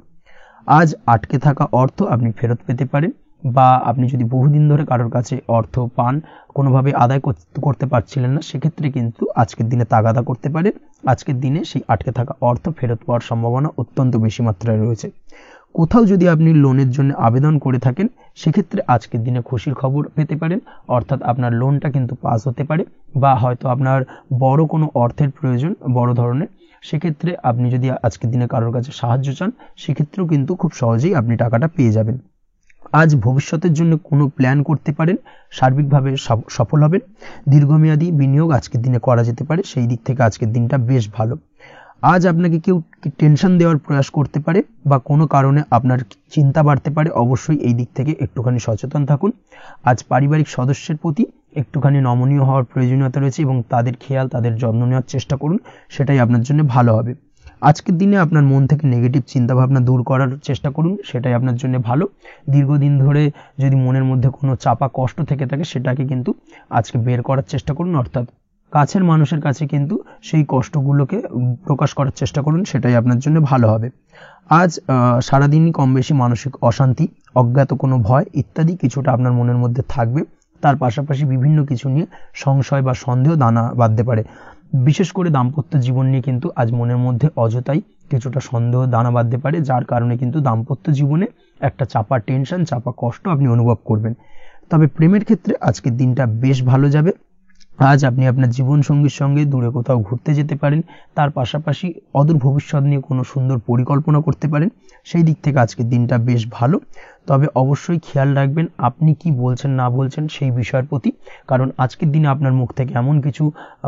Speaker 1: আজ আটকে থাকা অর্থ আপনি ফেরত পেতে পারেন, বা আপনি যদি বহুদিন ধরে কারোর কাছে অর্থ পান, কোনোভাবে আদায় করতে পারছিলেন না, সেক্ষেত্রে কিন্তু আজকের দিনে তাগাদা করতে পারেন। আজকের দিনে সেই আটকে থাকা অর্থ ফেরত পাওয়ার সম্ভাবনা অত্যন্ত বেশি মাত্রায় রয়েছে। কোথাও যদি আপনি লোনের জন্য আবেদন করে থাকেন, সেক্ষেত্রে আজকের দিনে খুশির খবর পেতে পারেন, অর্থাৎ আপনার লোনটা কিন্তু পাস হতে পারে, বা হয়তো আপনার বড় কোনো অর্থের প্রয়োজন বড় ধরনের, সেক্ষেত্রে আপনি যদি আজকের দিনে কারোর কাছে সাহায্য চান সেক্ষেত্রেও কিন্তু খুব সহজেই আপনি টাকাটা পেয়ে যাবেন। আজ ভবিষ্যতের জন্য কোনো প্ল্যান করতে পারেন, সার্বিকভাবে সফল হবেন। দীর্ঘমেয়াদী বিনিয়োগ আজকের দিনে করা যেতে পারে, সেই দিক থেকে আজকের দিনটা বেশ ভালো। আজ আপনাকে কেউ টেনশন দেওয়ার প্রয়াস করতে পারে বা কোনো কারণে আপনার চিন্তা বাড়তে পারে, অবশ্যই এই দিক থেকে একটুখানি সচেতন থাকুন। আজ পারিবারিক সদস্যের প্রতি একটুখানি নমনীয় হওয়ার প্রয়োজনীয়তা রয়েছে এবং তাদের খেয়াল, তাদের যত্ন নেওয়ার চেষ্টা করুন, সেটাই আপনার জন্য ভালো হবে। আজকের দিনে আপনার মন থেকে নেগেটিভ চিন্তাভাবনা দূর করার চেষ্টা করুন, সেটাই আপনার জন্য ভালো। দীর্ঘদিন ধরে যদি মনের মধ্যে কোনো চাপা কষ্ট থেকে থাকে সেটাকে কিন্তু আজকে বের করার চেষ্টা করুন, অর্থাৎ কাছের মানুষের কাছে কিন্তু সেই কষ্টগুলোকে প্রকাশ করার চেষ্টা করুন, সেটাই আপনার জন্য ভালো হবে। আজ সারাদিনই কম বেশি মানসিক অশান্তি, অজ্ঞাত কোনো ভয় ইত্যাদি কিছুটা আপনার মনের মধ্যে থাকবে। তার পাশাপাশি বিভিন্ন কিছু নিয়ে সংশয় বা সন্দেহ দানা বাঁধতে পারে। বিশেষ করে দাম্পত্য জীবন নিয়ে কিন্তু আজ মনের মধ্যে অযথাই কিছুটা সন্দেহ দানা বাঁধতে পারে, যার কারণে কিন্তু দাম্পত্য জীবনে একটা চাপা টেনশন, চাপা কষ্ট আপনি অনুভব করবেন। তবে প্রেমের ক্ষেত্রে আজকের দিনটা বেশ ভালো যাবে। আজ আপনি আপনার জীবনসঙ্গীর সঙ্গে দূরে কোথাও ঘুরতে যেতে পারেন, তার পাশাপাশি অদূর ভবিষ্যৎ নিয়ে কোনো সুন্দর পরিকল্পনা করতে পারেন, সেই দিক থেকে আজকের দিনটা বেশ ভালো। তবে অবশ্যই খেয়াল রাখবেন আপনি কি বলছেন না বলছেন সেই বিষয়ের প্রতি, কারণ আজকের দিনে আপনার মুখ থেকে এমন কিছু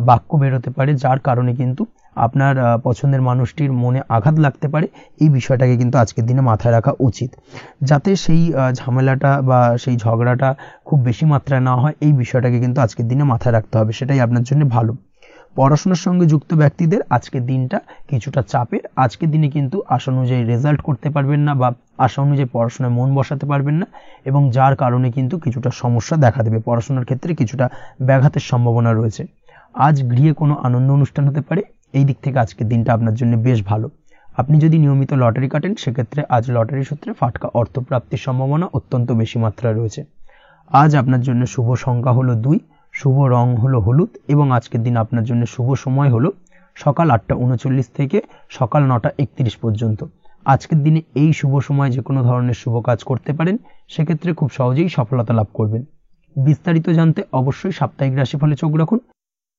Speaker 1: বাক্য বেরোতে পারে যার কারণে কিন্তু আপনার পছন্দের মানুষটির মনে আঘাত লাগতে পারে। এই বিষয়টাকে কিন্তু আজকের দিনে মাথায় রাখা উচিত, যাতে সেই ঝামেলাটা বা সেই ঝগড়াটা খুব বেশি মাত্রায় না হয়, এই বিষয়টাকে কিন্তু আজকের দিনে মাথায় রাখতে হবে, সেটাই আপনার জন্য ভালো। পড়াশোনার সঙ্গে যুক্ত ব্যক্তিদের আজকের দিনটা কিছুটা চাপের। আজকের দিনে কিন্তু আশা অনুযায়ী রেজাল্ট করতে পারবেন না বা আশা অনুযায়ী পড়াশোনায় মন বসাতে পারবেন না, এবং যার কারণে কিন্তু কিছুটা সমস্যা দেখা দেবে, পড়াশোনার ক্ষেত্রে কিছুটা ব্যাঘাতের সম্ভাবনা রয়েছে। আজ গৃহে কোনো আনন্দ অনুষ্ঠান হতে পারে, এই দিক থেকে আজকের দিনটা আপনার জন্য বেশ ভালো। আপনি যদি নিয়মিত লটারি কাটেন সেক্ষেত্রে আজ লটারি সূত্রে ফাটকা অর্থপ্রাপ্তির সম্ভাবনা অত্যন্ত বেশি মাত্রায় রয়েছে। আজ আপনার জন্য শুভ সংখ্যা হলো 2, শুভ রং হলো হলুদ, এবং আজকের দিন আপনার জন্য শুভ সময় হলো সকাল 8:39 থেকে সকাল 9:31 পর্যন্ত। আজকের দিনে এই শুভ সময় যে কোনো ধরনের শুভ কাজ করতে পারেন, সেক্ষেত্রে খুব সহজেই সফলতা লাভ করবেন। বিস্তারিত জানতে অবশ্যই সাপ্তাহিক রাশিফলে চোখ রাখুন।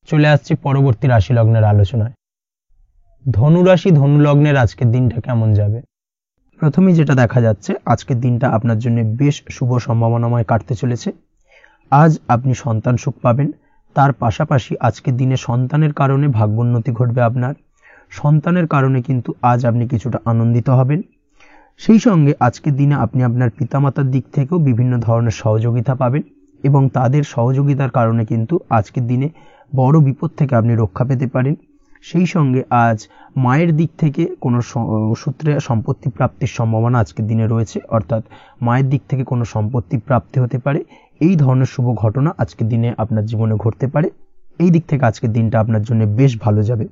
Speaker 1: চলে আসছে পরবর্তী রাশি লগ্নের আলোচনায়। ধনু রাশি, ধনু লগ্নের আজকের দিনটা কেমন যাবে? প্রথমেই যেটা দেখা যাচ্ছে, আজকের দিনটা আপনার জন্য বেশ শুভ সম্ভাবনাময় কাটতে চলেছে। আজ আপনি সন্তান সুখ পাবেন, তার পাশাপাশি আজকের দিনে সন্তানের কারণে ভাগ্যোন্নতি ঘটবে আপনার। সন্তানের কারণে কিন্তু আজ আপনি কিছুটা আনন্দিত হবেন। সেই সঙ্গে আজকের দিনে আপনি আপনার পিতামাতার দিক থেকেও বিভিন্ন ধরনের সহযোগিতা পাবেন, এবং তাদের সহযোগিতার কারণে কিন্তু আজকের দিনে বড় বিপদ থেকে আপনি রক্ষা পেতে পারেন। সেই সঙ্গে আজ মায়ের দিক থেকে কোনো সূত্রে সম্পত্তি প্রাপ্তির সম্ভাবনা আজকের দিনে রয়েছে, অর্থাৎ মায়ের দিক থেকে কোনো সম্পত্তি প্রাপ্তি হতে পারে। এই ধরনের শুভ ঘটনা আজকের দিনে আপনার জীবনে ঘটতে পারে। এই দিক থেকে আজকের দিনটা আপনার জন্য বেশ ভালো যাবে।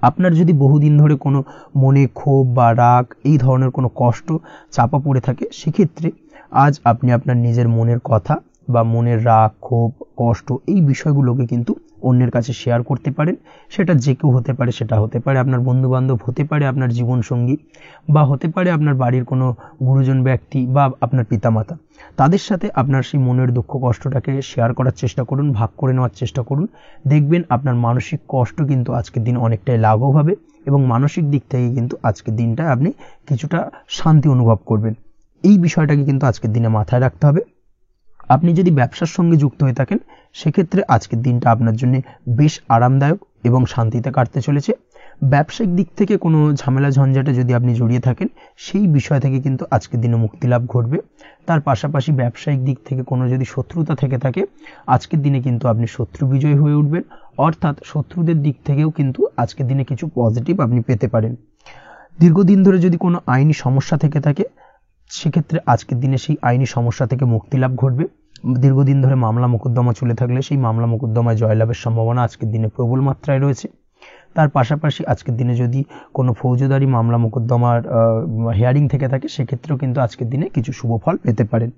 Speaker 1: আপনার যদি বহুদিন ধরে কোনো মনে ক্ষোভ বা রাগ, এই ধরনের কোনো কষ্ট চাপা পড়ে থাকে, সেক্ষেত্রে আজ আপনি আপনার নিজের মনের কথা বা মনের রাগ, ক্ষোভ, কষ্ট, এই বিষয়গুলোকে কিন্তু অন্যের কাছে শেয়ার করতে পারেন। সেটা যে কেউ হতে পারে, সেটা হতে পারে আপনার বন্ধুবান্ধব, হতে পারে আপনার জীবনসঙ্গী, বা হতে পারে আপনার বাড়ির কোনো গুরুজন ব্যক্তি বা আপনার পিতামাতা। তাদের সাথে আপনার সেই মনের দুঃখ কষ্টটাকে শেয়ার করার চেষ্টা করুন, ভাগ করে নেওয়ার চেষ্টা করুন। দেখবেন আপনার মানসিক কষ্ট কিন্তু আজকের দিন অনেকটাই লাঘব হবে, এবং মানসিক দিক থেকে কিন্তু আজকের দিনটায় আপনি কিছুটা শান্তি অনুভব করবেন। এই বিষয়টাকে কিন্তু আজকের দিনে মাথায় রাখতে হবে। আপনি যদি ব্যবসার সঙ্গে যুক্ত হয়ে থাকেন, সেক্ষেত্রে আজকের দিনটা আপনার জন্য বেশ আরামদায়ক এবং শান্তিতে কাটতে চলেছে। ব্যবসায়িক দিক থেকে কোনো ঝামেলা ঝঞ্ঝাটে যদি আপনি জড়িয়ে থাকেন, সেই বিষয় থেকে কিন্তু আজকের দিনে মুক্তি লাভ ঘটবে। তার পাশাপাশি ব্যবসায়িক দিক থেকে কোনো যদি শত্রুতা থেকে থাকে, আজকের দিনে কিন্তু আপনি শত্রু বিজয় হয়ে উঠবেন, অর্থাৎ শত্রুদের দিক থেকেও কিন্তু আজকের দিনে কিছু পজিটিভ আপনি পেতে পারেন। দীর্ঘদিন ধরে যদি কোনো আইনি সমস্যা থেকে থাকে, সেক্ষেত্রে আজকের দিনে সেই আইনি সমস্যা থেকে মুক্তি লাভ ঘটবে। দীর্ঘদিন ধরে মামলা মোকদ্দমা চলে থাকলে সেই মামলা মোকদ্দমায় জয়লাভের সম্ভাবনা আজকের দিনে প্রবল মাত্রায় রয়েছে। তার পাশাপাশি আজকের দিনে যদি কোনো ফৌজদারি মামলা মোকদ্দমার হিয়ারিং থেকে থাকে, সেক্ষেত্রেও কিন্তু আজকের দিনে কিছু শুভ ফল পেতে পারেন।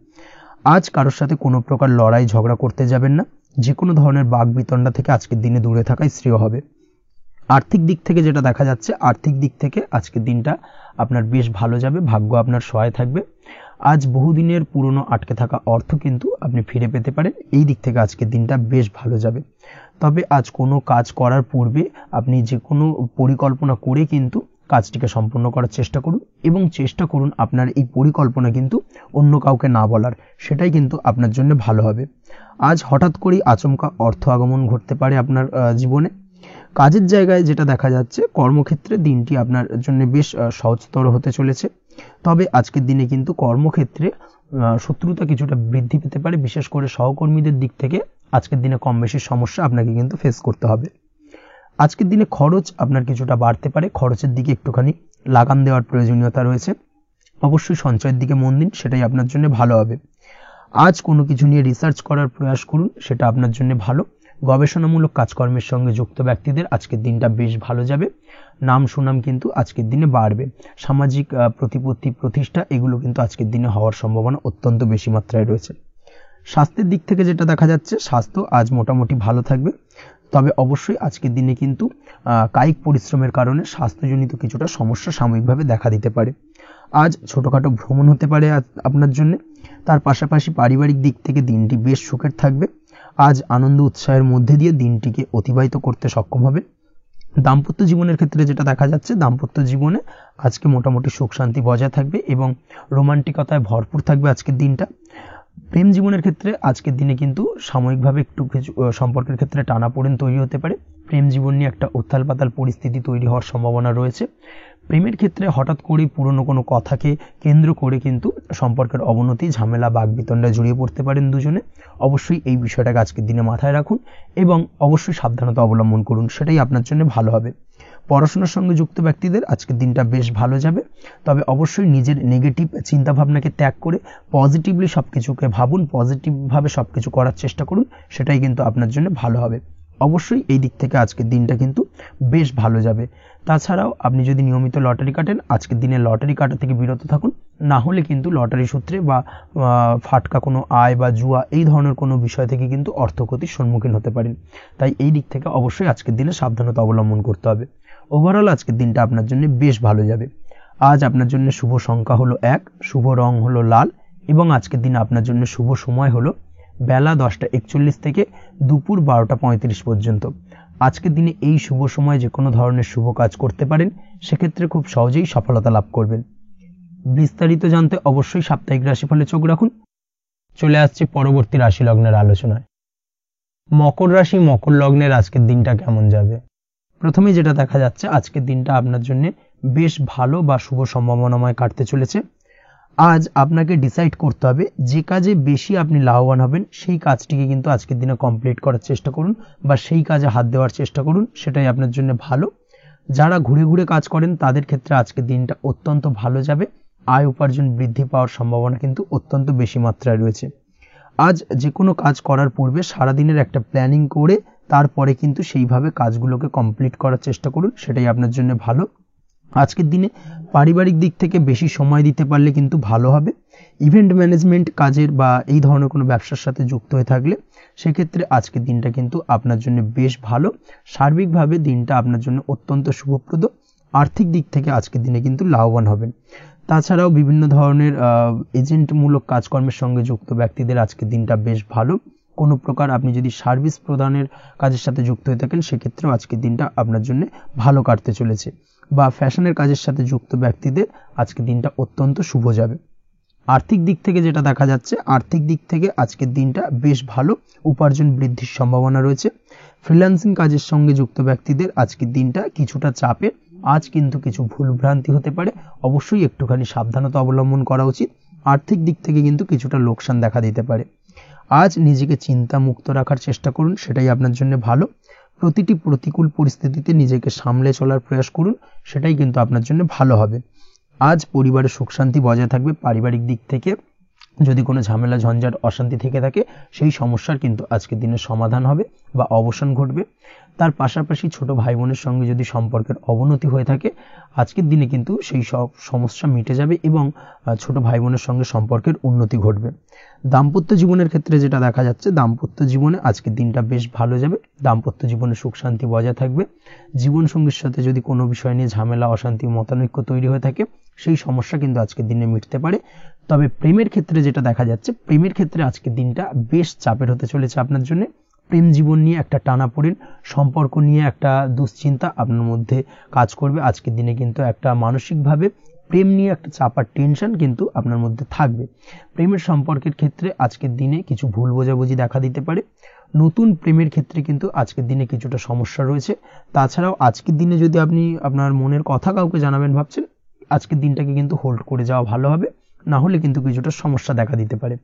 Speaker 1: আজ কারোর সাথে কোনো প্রকার লড়াই ঝগড়া করতে যাবেন না। যে কোনো ধরনের বাক বিতণ্ডা থেকে আজকের দিনে দূরে থাকাই শ্রেয় হবে। আর্থিক দিক থেকে যেটা দেখা যাচ্ছে, আর্থিক দিক থেকে আজকের দিনটা আপনার বেশ ভালো যাবে, ভাগ্য আপনার সহায় থাকবে। আজ বহুদিনের পুরনো আটকে থাকা অর্থ কিন্তু আপনি ফিরে পেতে পারেন। এই দিক থেকে আজকের দিনটা বেশ ভালো যাবে। তবে আজ কোনো কাজ করার পূর্বে আপনি যে কোনো পরিকল্পনা করে কিন্তু কাজটিকে সম্পূর্ণ করার চেষ্টা করুন এবং চেষ্টা করুন আপনার এই পরিকল্পনা কিন্তু অন্য কাউকে না বলার, সেটাই কিন্তু আপনার জন্য ভালো হবে। আজ হঠাৎ করেই আচমকা অর্থ আগমন ঘটতে পারে আপনার জীবনে। কাজের জায়গায় যেটা দেখা যাচ্ছে, কর্মক্ষেত্রে দিনটি আপনার জন্য বেশ সহজতর হতে চলেছে। তবে আজকের দিনে কিন্তু কর্মক্ষেত্রে শত্রুতা কিছুটা বৃদ্ধি পেতে পারে, বিশেষ করে সহকর্মীদের দিক থেকে আজকের দিনে কম বেশি সমস্যা আপনাকে কিন্তু ফেস করতে হবে। আজকের দিনে খরচ আপনার কিছুটা বাড়তে পারে, খরচের দিকে একটুখানি লাগাম দেওয়ার প্রয়োজনীয়তা রয়েছে। অবশ্যই সঞ্চয়ের দিকে মন দিন, সেটাই আপনার জন্য ভালো হবে। আজ কোনো কিছু নিয়ে রিসার্চ করার প্রয়াস করুন, সেটা আপনার জন্য ভালো। গবেষণামূলক কাজকর্মের সঙ্গে যুক্ত ব্যক্তিদের আজকের দিনটা বেশ ভালো যাবে। নাম সুনাম কিন্তু আজকের দিনে বাড়বে। সামাজিক প্রতিপত্তি প্রতিষ্ঠা এগুলো কিন্তু আজকের দিনে হওয়ার সম্ভাবনা অত্যন্ত বেশি মাত্রায় রয়েছে। স্বাস্থ্যের দিক থেকে যেটা দেখা যাচ্ছে, স্বাস্থ্য আজ মোটামুটি ভালো থাকবে। তবে অবশ্যই আজকের দিনে কিন্তু কায়িক পরিশ্রমের কারণে স্বাস্থ্যজনিত কিছুটা সমস্যা সাময়িকভাবে দেখা দিতে পারে। আজ ছোটোখাটো ভ্রমণ হতে পারে আপনার জন্য। তার পাশাপাশি পারিবারিক দিক থেকে দিনটি বেশ সুখের থাকবে। আজ আনন্দ উৎসাহের মধ্যে দিয়ে দিনটিকে অতিবাহিত করতে সক্ষম হবে। দাম্পত্য জীবনের ক্ষেত্রে যেটা দেখা যাচ্ছে, দাম্পত্য জীবনে আজকে মোটামুটি সুখ শান্তি বজায় থাকবে এবং রোমান্টিকতায় ভরপুর থাকবে আজকের দিনটা। প্রেম জীবনের ক্ষেত্রে আজকের দিনে কিন্তু সাময়িকভাবে একটু কিছু সম্পর্কের ক্ষেত্রে টানাপোড়েন তৈরি হতে পারে। প্রেম জীবন নিয়ে একটা উত্থাল পাতাল পরিস্থিতি তৈরি হওয়ার সম্ভাবনা রয়েছে। প্রেমের ক্ষেত্রে হঠাৎ করেই পুরনো কোনো কথাকে কেন্দ্র করে কিন্তু সম্পর্কের অবনতি, ঝামেলা, বাগবিতণ্ডায় জড়িয়ে পড়তে পারেন দুজনে। অবশ্যই এই বিষয়টাকে আজকের দিনে মাথায় রাখুন এবং অবশ্যই সাবধানতা অবলম্বন করুন, সেটাই আপনার জন্য ভালো হবে। পড়াশোনার সঙ্গে যুক্ত ব্যক্তিদের আজকের দিনটা বেশ ভালো যাবে। তবে অবশ্যই নিজের নেগেটিভ চিন্তাভাবনাকে ত্যাগ করে পজিটিভলি সব কিছুকে ভাবুন, পজিটিভভাবে সব কিছু করার চেষ্টা করুন, সেটাই কিন্তু আপনার জন্য ভালো হবে। অবশ্যই এই দিক থেকে আজকের দিনটা কিন্তু বেশ ভালো যাবে। তাছাড়াও আপনি যদি নিয়মিত লটারি কাটেন, আজকের দিনে লটারি কাটা থেকে বিরত থাকুন। না হলে কিন্তু লটারি সূত্রে বা ফাটকা কোনো আয় বা জুয়া এই ধরনের কোনো বিষয় থেকে কিন্তু অর্থক্ষতির সম্মুখীন হতে পারেন। তাই এই দিক থেকে অবশ্যই আজকের দিনে সাবধানতা অবলম্বন করতে হবে। ওভারঅল আজকের দিনটা আপনার জন্য বেশ ভালো যাবে। আজ আপনার জন্য শুভ সংখ্যা হলো 1, শুভ রং হলো লাল এবং আজকের দিনে আপনার জন্য শুভ সময় হলো বেলা 10:41 থেকে দুপুর 12:35 পর্যন্ত। আজকের দিনে এই শুভ সময় যে কোনো ধরনের শুভ কাজ করতে পারেন, সেক্ষেত্রে খুব সহজেই সফলতা লাভ করবেন। বিস্তারিত জানতে অবশ্যই সাপ্তাহিক রাশিফলে চোখ রাখুন। চলে আসছে পরবর্তী রাশি লগ্নের আলোচনায়। মকর রাশি, মকর লগ্নের আজকের দিনটা কেমন যাবে? প্রথমে যেটা দেখা যাচ্ছে, আজকের দিনটা আপনার জন্য বেশ ভালো বা শুভ সম্ভাবনাময় কাটতে চলেছে। আজ আপনাকে ডিসাইড করতে হবে যে কাজে বেশি আপনি লাভবান হবেন, সেই কাজটিকে কিন্তু আজকের দিনে কমপ্লিট করার চেষ্টা করুন বা সেই কাজে হাত দেওয়ার চেষ্টা করুন, সেটাই আপনার জন্য ভালো। যারা ঘুরে ঘুরে কাজ করেন তাদের ক্ষেত্রে আজকের দিনটা অত্যন্ত ভালো যাবে। আয় উপার্জন বৃদ্ধি পাওয়ার সম্ভাবনা কিন্তু অত্যন্ত বেশি মাত্রায় রয়েছে। আজ যে কোনো কাজ করার পূর্বে সারাদিনের একটা প্ল্যানিং করে তারপরে কিন্তু সেইভাবে কাজগুলোকে কমপ্লিট করার চেষ্টা করুন, সেটাই আপনার জন্য ভালো। আজকের দিনে পারিবারিক দিক থেকে বেশি সময় দিতে পারলে কিন্তু ভালো হবে। ইভেন্ট ম্যানেজমেন্ট কাজের বা এই ধরনের কোনো ব্যবসার সাথে যুক্ত হয়ে থাকলে সেক্ষেত্রে আজকের দিনটা কিন্তু আপনার জন্য বেশ ভালো। সার্বিকভাবে দিনটা আপনার জন্য অত্যন্ত শুভপ্রদ। আর্থিক দিক থেকে আজকের দিনে কিন্তু লাভবান হবেন। তাছাড়াও বিভিন্ন ধরনের এজেন্টমূলক কাজকর্মের সঙ্গে যুক্ত ব্যক্তিদের আজকের দিনটা বেশ ভালো। কোনো প্রকার আপনি যদি সার্ভিস প্রদানের কাজের সাথে যুক্ত হয়ে থাকেন, সেক্ষেত্রেও আজকের দিনটা আপনার জন্য ভালো কাটতে চলেছে। বা ফ্যাশনের কাজের সাথে যুক্ত ব্যক্তিদের আজকের দিনটা অত্যন্ত শুভ যাবে। আর্থিক দিক থেকে যেটা দেখা যাচ্ছে, আর্থিক দিক থেকে আজকের দিনটা বেশ ভালো, উপার্জন বৃদ্ধির সম্ভাবনা রয়েছে। ফ্রিল্যান্সিং কাজের সঙ্গে যুক্ত ব্যক্তিদের আজকের দিনটা কিছুটা চাপে। আজ কিন্তু কিছু ভুলভ্রান্তি হতে পারে, অবশ্যই একটুখানি সাবধানতা অবলম্বন করা উচিত। আর্থিক দিক থেকে কিন্তু কিছুটা লোকসান দেখা দিতে পারে। আজ নিজেকে চিন্তা মুক্ত রাখার চেষ্টা করুন, সেটাই আপনার জন্য ভালো। প্রতিটি প্রতিকূল পরিস্থিতিতে নিজেকে সামলে চলার প্রয়াস করুন, সেটাই কিন্তু আপনার জন্য ভালো হবে। আজ পরিবারের সুখ শান্তি বজায় থাকবে। পারিবারিক দিক থেকে যদি কোনো ঝামেলা ঝঞ্ঝাট অশান্তি থেকে থাকে, সেই সমস্যার কিন্তু আজকের দিনে সমাধান হবে বা অবসান ঘটবে। তার পাশাপাশি ছোট ভাই বোনের সঙ্গে যদি সম্পর্কের অবনতি হয়ে থাকে, আজকের দিনে কিন্তু সেই সব সমস্যা মিটে যাবে এবং ছোট ভাই বোনের সঙ্গে সম্পর্কের উন্নতি ঘটবে। দাম্পত্য জীবনের ক্ষেত্রে যেটা দেখা যাচ্ছে, দাম্পত্য জীবনে আজকের দিনটা বেশ ভালো যাবে। দাম্পত্য জীবনে সুখ শান্তি বজায় থাকবে। জীবনসঙ্গীর সাথে যদি কোনো বিষয় নিয়ে ঝামেলা, অশান্তি, মতানৈক্য তৈরি হয়ে থাকে, সেই সমস্যা কিন্তু আজকের দিনে মিটতে পারে। তবে প্রেমের ক্ষেত্রে যেটা দেখা যাচ্ছে, প্রেমের ক্ষেত্রে আজকের দিনটা বেশ চাপের হতে চলেছে আপনার জন্য। প্রেম জীবন নিয়ে একটা টানাপোড়েন, সম্পর্ক নিয়ে একটা দুশ্চিন্তা আপনার মধ্যে কাজ করবে। আজকের দিনে কিন্তু একটা মানসিকভাবে প্রেম নিয়ে একটা চাপার টেনশন কিন্তু আপনার মধ্যে থাকবে। প্রেমের সম্পর্কের ক্ষেত্রে আজকের দিনে কিছু ভুল বোঝাবুঝি দেখা দিতে পারে। নতুন প্রেমের ক্ষেত্রে কিন্তু আজকের দিনে কিছুটা সমস্যা রয়েছে। তাছাড়াও আজকের দিনে যদি আপনি আপনার মনের কথা কাউকে জানাবেন ভাবছেন, আজকের দিনটাকে কিন্তু হোল্ড করে যাওয়া ভালো হবে, না হলে কিন্তু কিছুটা সমস্যা দেখা দিতে পারে।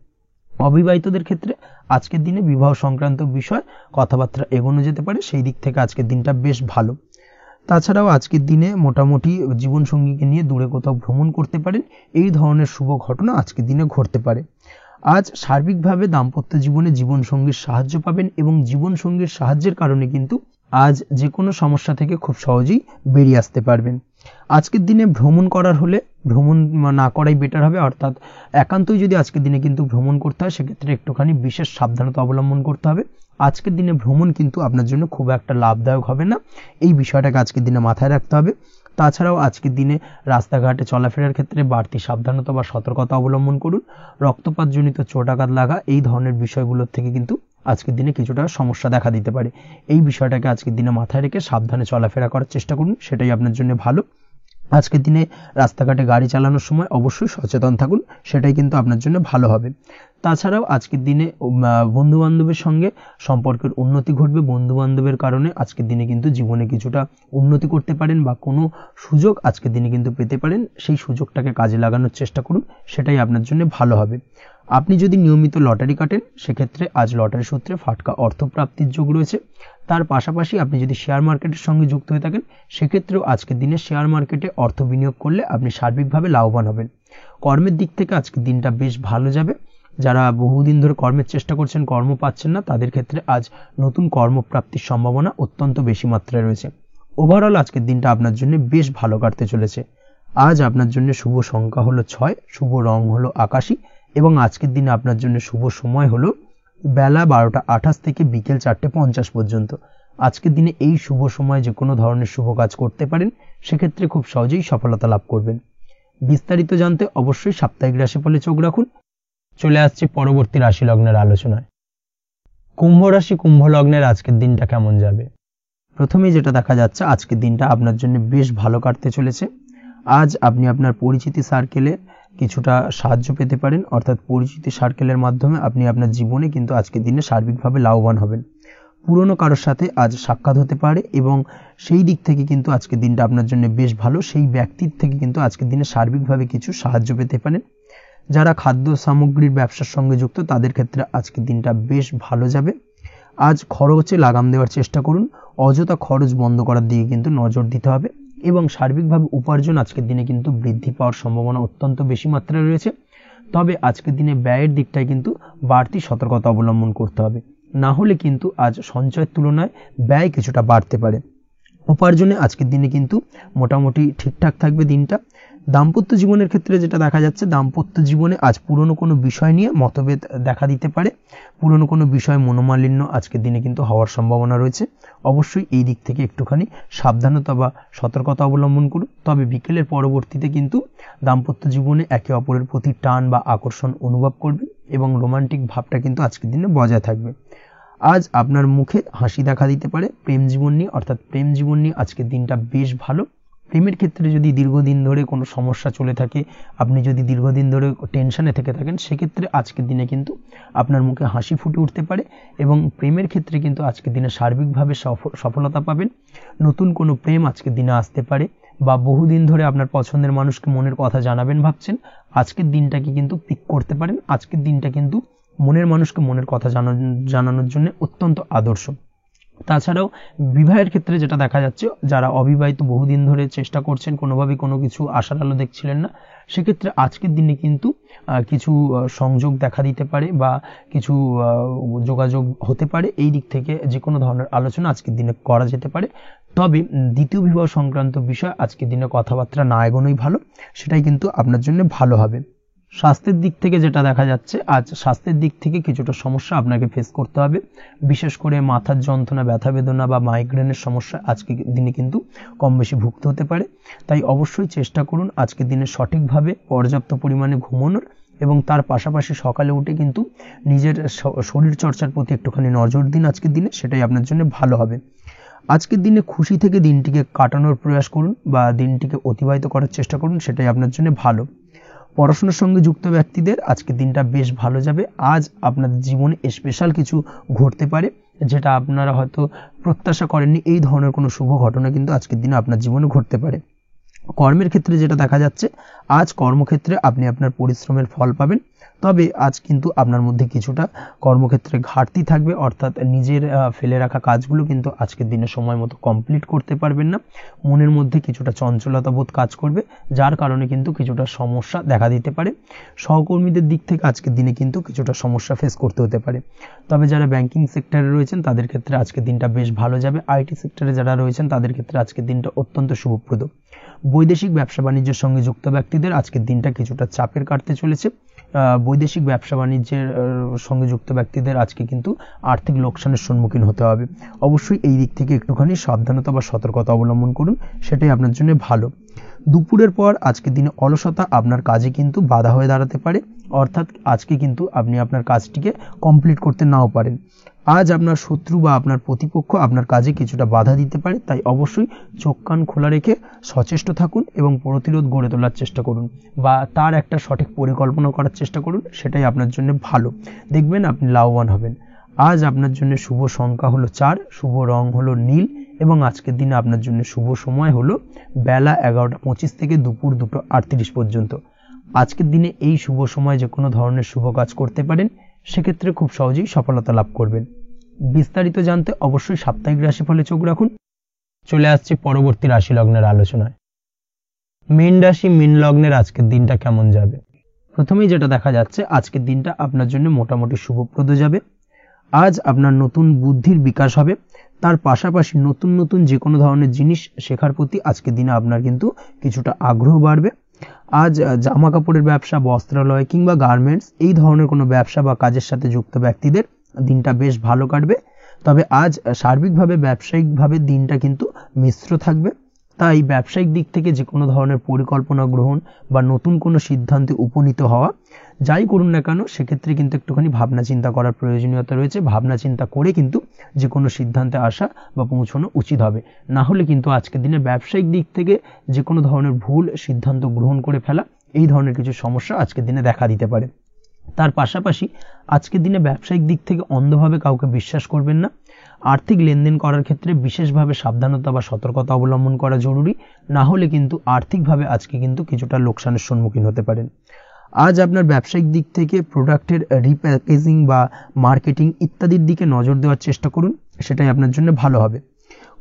Speaker 1: অবিবাহিতদের ক্ষেত্রে আজকের দিনে বিবাহ সংক্রান্ত বিষয় কথাবার্তা এগোনো যেতে পারে, সেই দিক থেকে আজকের দিনটা বেশ ভালো। তাছাড়াও আজকের দিনে মোটামুটি জীবনসঙ্গীকে নিয়ে দূরে কোথাও ভ্রমণ করতে পারেন, এই ধরনের শুভ ঘটনা আজকের দিনে ঘটতে পারে। আজ সার্বিকভাবে দাম্পত্য জীবনে জীবনসঙ্গীর সাহায্য পাবেন এবং জীবনসঙ্গীর সাহায্যের কারণে কিন্তু আজ যে কোনো সমস্যা থেকে খুব সহজেই বেরিয়ে আসতে পারবেন। আজকের দিনে ভ্রমণ করার হলে ভ্রমণ না করাই বেটার হবে, অর্থাৎ একান্তই যদি আজকের দিনে কিন্তু ভ্রমণ করতে হয় সেক্ষেত্রে একটুখানি বিশেষ সাবধানতা অবলম্বন করতে হবে। আজকের দিনে ভ্রমণ কিন্তু আপনার জন্য খুব একটা লাভদায়ক হবে না, এই বিষয়টাকে আজকের দিনে মাথায় রাখতে হবে। তাছাড়াও আজকের দিনে রাস্তাঘাটে চলাফেরার ক্ষেত্রে বাড়তি সাবধানতা বা সতর্কতা অবলম্বন করুন। রক্তপাতজনিত চোটাঘাত লাগা এই ধরনের বিষয়গুলোর থেকে কিন্তু আজকের দিনে কিছুটা সমস্যা দেখা দিতে পারে। এই বিষয়টাকে আজকের দিনে মাথায় রেখে সাবধানে চলাফেরা করার চেষ্টা করুন, সেটাই আপনার জন্য ভালো। আজকের দিনে রাস্তাঘাটে গাড়ি চালানোর সময় অবশ্যই সচেতন থাকুন, সেটাই কিন্তু আপনার জন্য ভালো হবে। তাছাড়াও আজকের দিনে বন্ধু বান্ধবের সঙ্গে সম্পর্কের উন্নতি ঘটবে। বন্ধু বান্ধবের কারণে আজকের দিনে কিন্তু জীবনে কিছুটা উন্নতি করতে পারেন বা কোনো সুযোগ আজকের দিনে কিন্তু পেতে পারেন, সেই সুযোগটাকে কাজে লাগানোর চেষ্টা করুন, সেটাই আপনার জন্য ভালো হবে। আপনি যদি নিয়মিত লটারি কাটেন সেক্ষেত্রে আজ লটারি সূত্রে ফাটকা অর্থপ্রাপ্তির যোগ রয়েছে। তার পাশাপাশি আপনি যদি শেয়ার মার্কেটের সঙ্গে যুক্ত হয়ে থাকেন সেক্ষেত্রেও আজকের দিনে শেয়ার মার্কেটে অর্থ বিনিয়োগ করলে আপনি সার্বিকভাবে লাভবান হবেন। কর্মের দিক থেকে আজকের দিনটা বেশ ভালো যাবে। যারা বহুদিন ধরে কর্মের চেষ্টা করছেন, কর্ম পাচ্ছেন না, তাদের ক্ষেত্রে আজ নতুন কর্মপ্রাপ্তির সম্ভাবনা অত্যন্ত বেশি মাত্রায় রয়েছে। ওভারঅল আজকের দিনটা আপনার জন্য বেশ ভালো কাটতে চলেছে। আজ আপনার জন্য শুভ সংখ্যা হলো 6, শুভ রং হলো আকাশী এবং আজকের দিনে আপনার জন্য শুভ সময় হলো বেলা 12:28 থেকে বিকেল 4:50 পর্যন্ত। আজকের দিনে এই শুভ সময় যে কোনো ধরনের শুভ কাজ করতে পারেন, সেক্ষেত্রে খুব সহজেই সফলতা লাভ করবেন। বিস্তারিত জানতে অবশ্যই সাপ্তাহিক রাশিফলে চোখ রাখুন। চলে আসছে পরবর্তী রাশি লগ্নের আলোচনায়। কুম্ভ রাশি, কুম্ভ লগ্নের আজকের দিনটা কেমন যাবে? প্রথমেই যেটা দেখা যাচ্ছে, আজকের দিনটা আপনার জন্য বেশ ভালো কাটতে চলেছে। আজ আপনি আপনার পরিচিতি সার্কেলে কিছুটা সাহায্য পেতে পারেন, অর্থাৎ পরিচিতি সার্কেলের মাধ্যমে আপনি আপনার জীবনে কিন্তু আজকের দিনে সার্বিকভাবে লাভবান হবেন। পুরনো কারোর সাথে আজ সাক্ষাৎ হতে পারে এবং সেই দিক থেকে কিন্তু আজকের দিনটা আপনার জন্য বেশ ভালো। সেই ব্যক্তির থেকে কিন্তু আজকের দিনে সার্বিকভাবে কিছু সাহায্য পেতে পারেন। যারা খাদ্য সামগ্রীর ব্যবসার সঙ্গে যুক্ত তাদের ক্ষেত্রে আজকের দিনটা বেশ ভালো যাবে। আজ খরচে লাগাম দেওয়ার চেষ্টা করুন, অযথা খরচ বন্ধ করার দিকে কিন্তু নজর দিতে হবে এবং সার্বিকভাবে উপার্জন আজকের দিনে কিন্তু বৃদ্ধি পাওয়ার সম্ভাবনা অত্যন্ত বেশি মাত্রায় রয়েছে। তবে আজকের দিনে ব্যয়ের দিকটায় কিন্তু বাড়তি সতর্কতা অবলম্বন করতে হবে, না হলে কিন্তু আজ সঞ্চয়ের তুলনায় ব্যয় কিছুটা বাড়তে পারে। উপার্জনে আজকের দিনে কিন্তু মোটামুটি ঠিকঠাক থাকবে দিনটা। দাম্পত্য জীবনের ক্ষেত্রে যেটা দেখা যাচ্ছে, দাম্পত্য জীবনে আজ পুরনো কোনো বিষয় নিয়ে মতভেদ দেখা দিতে পারে, পুরনো কোনো বিষয় মনোমালিন্য আজকের দিনে কিন্তু হওয়ার সম্ভাবনা রয়েছে। অবশ্যই এই দিক থেকে একটুখানি সাবধানতা বা সতর্কতা অবলম্বন করুন। তবে বিকেলের পরবর্তীতে কিন্তু দাম্পত্য জীবনে একে অপরের প্রতি টান বা আকর্ষণ অনুভব করবে এবং রোমান্টিক ভাবটা কিন্তু আজকের দিনে বজায় থাকবে। আজ আপনার মুখে হাসি দেখা দিতে পারে। প্রেম জীবন নিয়ে, অর্থাৎ প্রেম জীবন নিয়ে আজকের দিনটা বেশ ভালো। প্রেমের ক্ষেত্রে যদি দীর্ঘদিন ধরে কোনো সমস্যা চলে থাকে, আপনি যদি দীর্ঘদিন ধরে টেনশনে থেকে থাকেন, সেক্ষেত্রে আজকের দিনে কিন্তু আপনার মুখে হাসি ফুটে উঠতে পারে এবং প্রেমের ক্ষেত্রে কিন্তু আজকের দিনে সার্বিকভাবে সফলতা পাবেন। নতুন কোনো প্রেম আজকের দিনে আসতে পারে বা বহুদিন ধরে আপনার পছন্দের মানুষকে মনের কথা জানাবেন ভাবছেন, আজকের দিনটাকে কিন্তু পিক করতে পারেন। আজকের দিনটা কিন্তু মনের মানুষকে মনের কথা জানানোর জন্য অত্যন্ত আদর্শ। তাছাড়াও বিবাহের ক্ষেত্রে যেটা দেখা যাচ্ছে, যারা অবিবাহিত বহুদিন ধরে চেষ্টা করছেন, কোনোভাবে কোনো কিছু আশার আলো দেখছিলেন না, সেক্ষেত্রে আজকের দিনে কিন্তু কিছু সংযোগ দেখা দিতে পারে বা কিছু যোগাযোগ হতে পারে। এই দিক থেকে যে কোনো ধরনের আলোচনা আজকের দিনে করা যেতে পারে। তবে দ্বিতীয় বিবাহ সংক্রান্ত বিষয় আজকের দিনে কথাবার্তা না এগোনোই ভালো, সেটাই কিন্তু আপনার জন্য ভালো হবে। স্বাস্থ্যের দিক থেকে যেটা দেখা যাচ্ছে, আজ স্বাস্থ্যের দিক থেকে কিছুটা সমস্যা আপনাকে ফেস করতে হবে। বিশেষ করে মাথার যন্ত্রণা, ব্যথা বেদনা বা মাইগ্রেনের সমস্যা আজকে দিনে কিন্তু কম বেশি ভুগতে হতে পারে। তাই অবশ্যই চেষ্টা করুন আজকের দিনে সঠিকভাবে পর্যাপ্ত পরিমাণে ঘুমানোর, এবং তার পাশাপাশি সকালে উঠে কিন্তু নিজের শরীর চর্চার প্রতি একটুখানি নজর দিন আজকের দিনে, সেটাই আপনার জন্য ভালো হবে। আজকের দিনে খুশি থেকে দিনটিকে কাটানোর প্রয়াস করুন বা দিনটিকে অতিবাহিত করার চেষ্টা করুন, সেটাই আপনার জন্য ভালো। পড়াশোনার সঙ্গে যুক্ত ব্যক্তিদের আজকের দিনটা বেশ ভালো যাবে। আজ আপনাদের জীবনে স্পেশাল কিছু ঘটতে পারে যেটা আপনারা হয়তো প্রত্যাশা করেননি, এই ধরনের কোনো শুভ ঘটনা কিন্তু আজকের দিনে আপনার জীবনে ঘটতে পারে। কর্মের ক্ষেত্রে যেটা দেখা যাচ্ছে, আজ কর্মক্ষেত্রে আপনি আপনার পরিশ্রমের ফল পাবেন। তবে আজ কিন্তু আপনার মধ্যে কিছুটা কর্মক্ষেত্রে ঘাটতি থাকবে, অর্থাৎ নিজের ফেলে রাখা কাজগুলো কিন্তু আজকের দিনে সময় মতো কমপ্লিট করতে পারবেন না। মনের মধ্যে কিছুটা চঞ্চলতা বোধ কাজ করবে, যার কারণে কিন্তু কিছুটা সমস্যা দেখা দিতে পারে। সহকর্মীদের দিক থেকে আজকের দিনে কিন্তু কিছুটা সমস্যা ফেস করতে হতে পারে। তবে যারা ব্যাংকিং সেক্টরে রয়েছেন তাদের ক্ষেত্রে আজকের দিনটা বেশ ভালো যাবে। আইটি সেক্টরে যারা রয়েছেন তাদের ক্ষেত্রে আজকের দিনটা অত্যন্ত শুভপ্রদ। বৈদেশিক ব্যবসা বাণিজ্যের সঙ্গে যুক্ত ব্যক্তিদের আজকের দিনটা কিছুটা চাপের কাটতে চলেছে। বৈদেশিক ব্যবসা বাণিজ্যের সঙ্গে যুক্ত ব্যক্তিদের আজকে কিন্তু আর্থিক লোকসানের সম্মুখীন হতে হবে। অবশ্যই এই দিক থেকে একটুখানি সাবধানতা বা সতর্কতা অবলম্বন করুন, সেটাই আপনার জন্য ভালো। দুপুরের পর আজকের দিনে অলসতা আপনার কাজে কিন্তু বাধা হয়ে দাঁড়াতে পারে, অর্থাৎ আজকে কিন্তু আপনি আপনার কাজটিকে কমপ্লিট করতে নাও পারেন। আজ আপনার শত্রু বা আপনার প্রতিপক্ষ আপনার কাজে কিছুটা বাধা দিতে পারে, তাই অবশ্যই চোখ কান খোলা রেখে সচেষ্ট থাকুন এবং প্রতিরোধ গড়ে তোলার চেষ্টা করুন বা তার একটা সঠিক পরিকল্পনা করার চেষ্টা করুন, সেটাই আপনার জন্য ভালো। দেখবেন আপনি লাভবান হবেন। আজ আপনার জন্য শুভ সংখ্যা হলো 4, শুভ রং হলো নীল, এবং আজকের দিনে আপনার জন্য শুভ সময় হলো বেলা 11:25 থেকে দুপুর 2:38 পর্যন্ত। আজকের দিনে এই শুভ সময় যে কোনো ধরনের শুভ কাজ করতে পারেন, সেক্ষেত্রে খুব সহজেই সফলতা লাভ করবেন। বিস্তারিত জানতে অবশ্যই সাপ্তাহিক রাশিফলে চোখ রাখুন। চলে আসছে পরবর্তী রাশি লগ্নের আলোচনায়। মীন রাশি, মীন লগ্নের আজকের দিনটা কেমন যাবে? প্রথমেই যেটা দেখা যাচ্ছে, আজকের দিনটা আপনার জন্য মোটামুটি শুভপ্রদ যাবে। আজ আপনার নতুন বুদ্ধির বিকাশ হবে, তার পাশাপাশি নতুন নতুন যে কোনো ধরনের জিনিস শেখার প্রতি আজকের দিনে আপনার কিন্তু কিছুটা আগ্রহ বাড়বে। আজ জামা কাপড়ের ব্যবসা, বস্ত্রালয় কিংবা গার্মেন্টস এই ধরনের কোনো ব্যবসা বা কাজের সাথে যুক্ত ব্যক্তিদের দিনটা বেশ ভালো কাটবে। তবে আজ সার্বিকভাবে ব্যবসায়িকভাবে দিনটা কিন্তু মিশ্র থাকবে, তাই ব্যবসায়িক দিক থেকে যে কোনো ধরনের পরিকল্পনা গ্রহণ বা নতুন কোনো সিদ্ধান্তে উপনীত হওয়া, যাই করুন না কেন সেক্ষেত্রে কিন্তু একটুখানি ভাবনা চিন্তা করার প্রয়োজনীয়তা রয়েছে। ভাবনা চিন্তা করে কিন্তু যে কোনো সিদ্ধান্তে আসা বা পৌঁছানো উচিত হবে, না হলে কিন্তু আজকের দিনে ব্যবসায়িক দিক থেকে যে কোনো ধরনের ভুল সিদ্ধান্ত গ্রহণ করে ফেলা, এই ধরনের কিছু সমস্যা আজকের দিনে দেখা দিতে পারে। তার পাশাপাশি আজকের দিনে ব্যবসায়িক দিক থেকে অন্ধভাবে কাউকে বিশ্বাস করবেন না। আর্থিক লেনদেন করার ক্ষেত্রে বিশেষভাবে সাবধানতা বা সতর্কতা অবলম্বন করা জরুরি, না হলে কিন্তু আর্থিকভাবে আজকে কিন্তু কিছুটা লোকসানের সম্মুখীন হতে পারেন। আজ আপনার ব্যবসায়িক দিক থেকে প্রোডাক্টের রিপ্যাকেজিং বা মার্কেটিং ইত্যাদির দিকে নজর দেওয়ার চেষ্টা করুন, সেটাই আপনার জন্য ভালো হবে।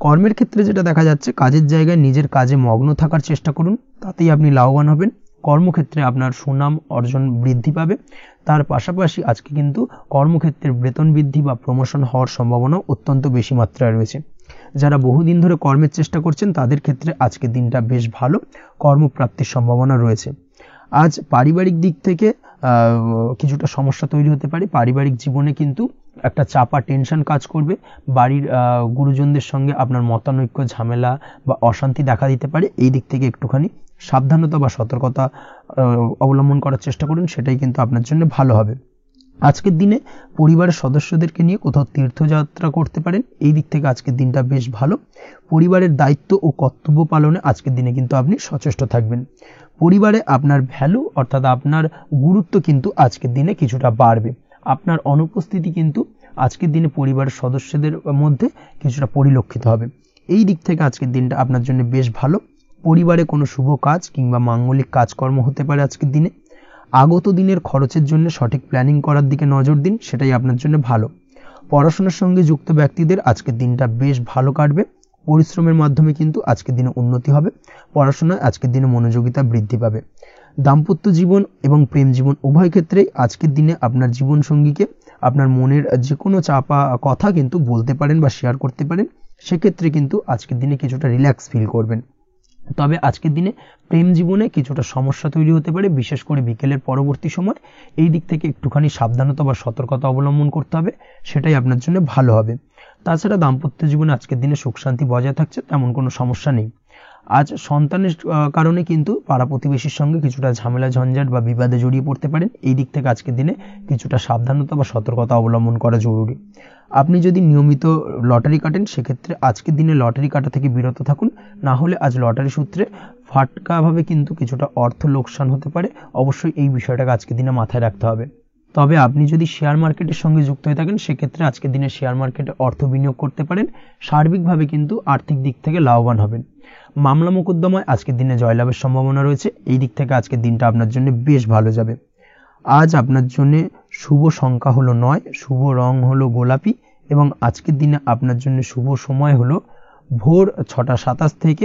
Speaker 1: কর্মের ক্ষেত্রে যেটা দেখা যাচ্ছে, কাজের জায়গায় নিজের কাজে মগ্ন থাকার চেষ্টা করুন, তাতেই আপনি লাভবান হবেন। কর্মক্ষেত্রে আপনার সুনাম অর্জন বৃদ্ধি পাবে। তার পাশাপাশি আজকে কিন্তু কর্মক্ষেত্রের বেতন বৃদ্ধি বা প্রমোশন হওয়ার সম্ভাবনা অত্যন্ত বেশি মাত্রায় রয়েছে। যারা বহুদিন ধরে কর্মের চেষ্টা করছেন তাদের ক্ষেত্রে আজকের দিনটা বেশ ভালো, কর্মপ্রাপ্তির সম্ভাবনা রয়েছে। আজ পারিবারিক দিক থেকে কিছুটা সমস্যা তৈরি হতে পারে। পারিবারিক জীবনে কিন্তু একটা চাপা টেনশন কাজ করবে। বাড়ির গুরুজনদের সঙ্গে আপনার মতানৈক্য, ঝামেলা বা অশান্তি দেখা দিতে পারে। এই দিক থেকে একটুখানি সাবধানতা বা সতর্কতা অবলম্বন করার চেষ্টা করুন, সেটাই কিন্তু আপনার জন্য ভালো হবে। আজকের দিনে পরিবারের সদস্যদেরকে নিয়ে কোথাও তীর্থযাত্রা করতে পারেন, এই দিক থেকে আজকের দিনটা বেশ ভালো। পরিবারের দায়িত্ব ও কর্তব্য পালনে আজকের দিনে কিন্তু আপনি সচেষ্ট থাকবেন। পরিবারে আপনার ভ্যালু অর্থাৎ আপনার গুরুত্ব কিন্তু আজকের দিনে কিছুটা বাড়বে। আপনার অনুপস্থিতি কিন্তু আজকের দিনে পরিবারের সদস্যদের মধ্যে কিছুটা পরিলক্ষিত হবে। এই দিক থেকে আজকের দিনটা আপনার জন্য বেশ ভালো। পরিবারে কোনো শুভ কাজ কিংবা মাঙ্গলিক কাজকর্ম হতে পারে আজকের দিনে। আগত দিনের খরচের জন্য সঠিক প্ল্যানিং করার দিকে নজর দিন, সেটাই আপনার জন্য ভালো। পড়াশোনার সঙ্গে যুক্ত ব্যক্তিদের আজকের দিনটা বেশ ভালো কাটবে। পরিশ্রমের মাধ্যমে কিন্তু আজকের দিনে উন্নতি হবে। পড়াশোনায় আজকের দিনে মনোযোগিতা বৃদ্ধি পাবে। দাম্পত্য জীবন এবং প্রেম জীবন উভয় ক্ষেত্রেই আজকের দিনে আপনার জীবনসঙ্গীকে আপনার মনের যে কোনো চাপা কথা কিন্তু বলতে পারেন বা শেয়ার করতে পারেন। সেক্ষেত্রে কিন্তু আজকের দিনে কিছুটা রিল্যাক্স ফিল করবেন। তবে আজকের দিনে প্রেম জীবনে কিছুটা সমস্যা তৈরি হতে পারে, বিশেষ করে বিকেলের পরবর্তী সময়। এই দিক থেকে একটুখানি সাবধানতা বা সতর্কতা অবলম্বন করতে হবে, সেটাই আপনার জন্য ভালো হবে। তাছাড়া দাম্পত্য জীবনে আজকের দিনে সুখ শান্তি বজায় থাকছে, তেমন কোনো সমস্যা নেই। আজ সন্তানের কারণে কিন্তু পাড়া প্রতিবেশীর সঙ্গে কিছুটা ঝামেলা ঝঞ্ঝাট বা বিবাদে জড়িয়ে পড়তে পারেন। এই দিক থেকে আজকের দিনে কিছুটা সাবধানতা বা সতর্কতা অবলম্বন করা জরুরি। আপনি যদি নিয়মিত লটারি কাটেন, সেক্ষেত্রে আজকের দিনে লটারি কাটা থেকে বিরত থাকুন, না হলে আজ লটারি সূত্রে ফাটকাভাবে কিন্তু কিছুটা অর্থ লোকসান হতে পারে। অবশ্যই এই বিষয়টাকে আজকের দিনে মাথায় রাখতে হবে। তবে আপনি যদি শেয়ার মার্কেটের সঙ্গে যুক্ত হয়ে থাকেন, সেক্ষেত্রে আজকের দিনে শেয়ার মার্কেটে অর্থ বিনিয়োগ করতে পারেন। সার্বিকভাবে কিন্তু আর্থিক দিক থেকে লাভবান হবেন। মামলা মোকদ্দমায় আজকের দিনে জয়লাভের সম্ভাবনা রয়েছে। এই দিক থেকে আজকের দিনটা আপনার জন্য বেশ ভালো যাবে। আজ আপনার জন্য শুভ সংখ্যা হলো 9, শুভ রং হলো গোলাপি এবং আজকের দিনে আপনার জন্য শুভ সময় হলো ভোর 6টা 27 থেকে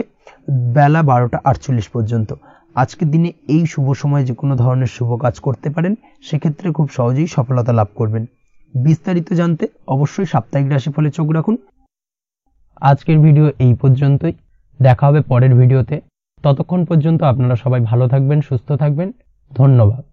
Speaker 1: বেলা 12টা 48 পর্যন্ত। আজকের দিনে এই শুভ সময় যে কোনো ধরনের শুভ কাজ করতে পারেন, সেক্ষেত্রে খুব সহজেই সফলতা লাভ করবেন। বিস্তারিত জানতে অবশ্যই সাপ্তাহিক রাশিফলে চোখ রাখুন। আজকের ভিডিও এই পর্যন্তই, দেখা হবে পরের ভিডিওতে। ততক্ষণ পর্যন্ত আপনারা সবাই ভালো থাকবেন, সুস্থ থাকবেন। ধন্যবাদ।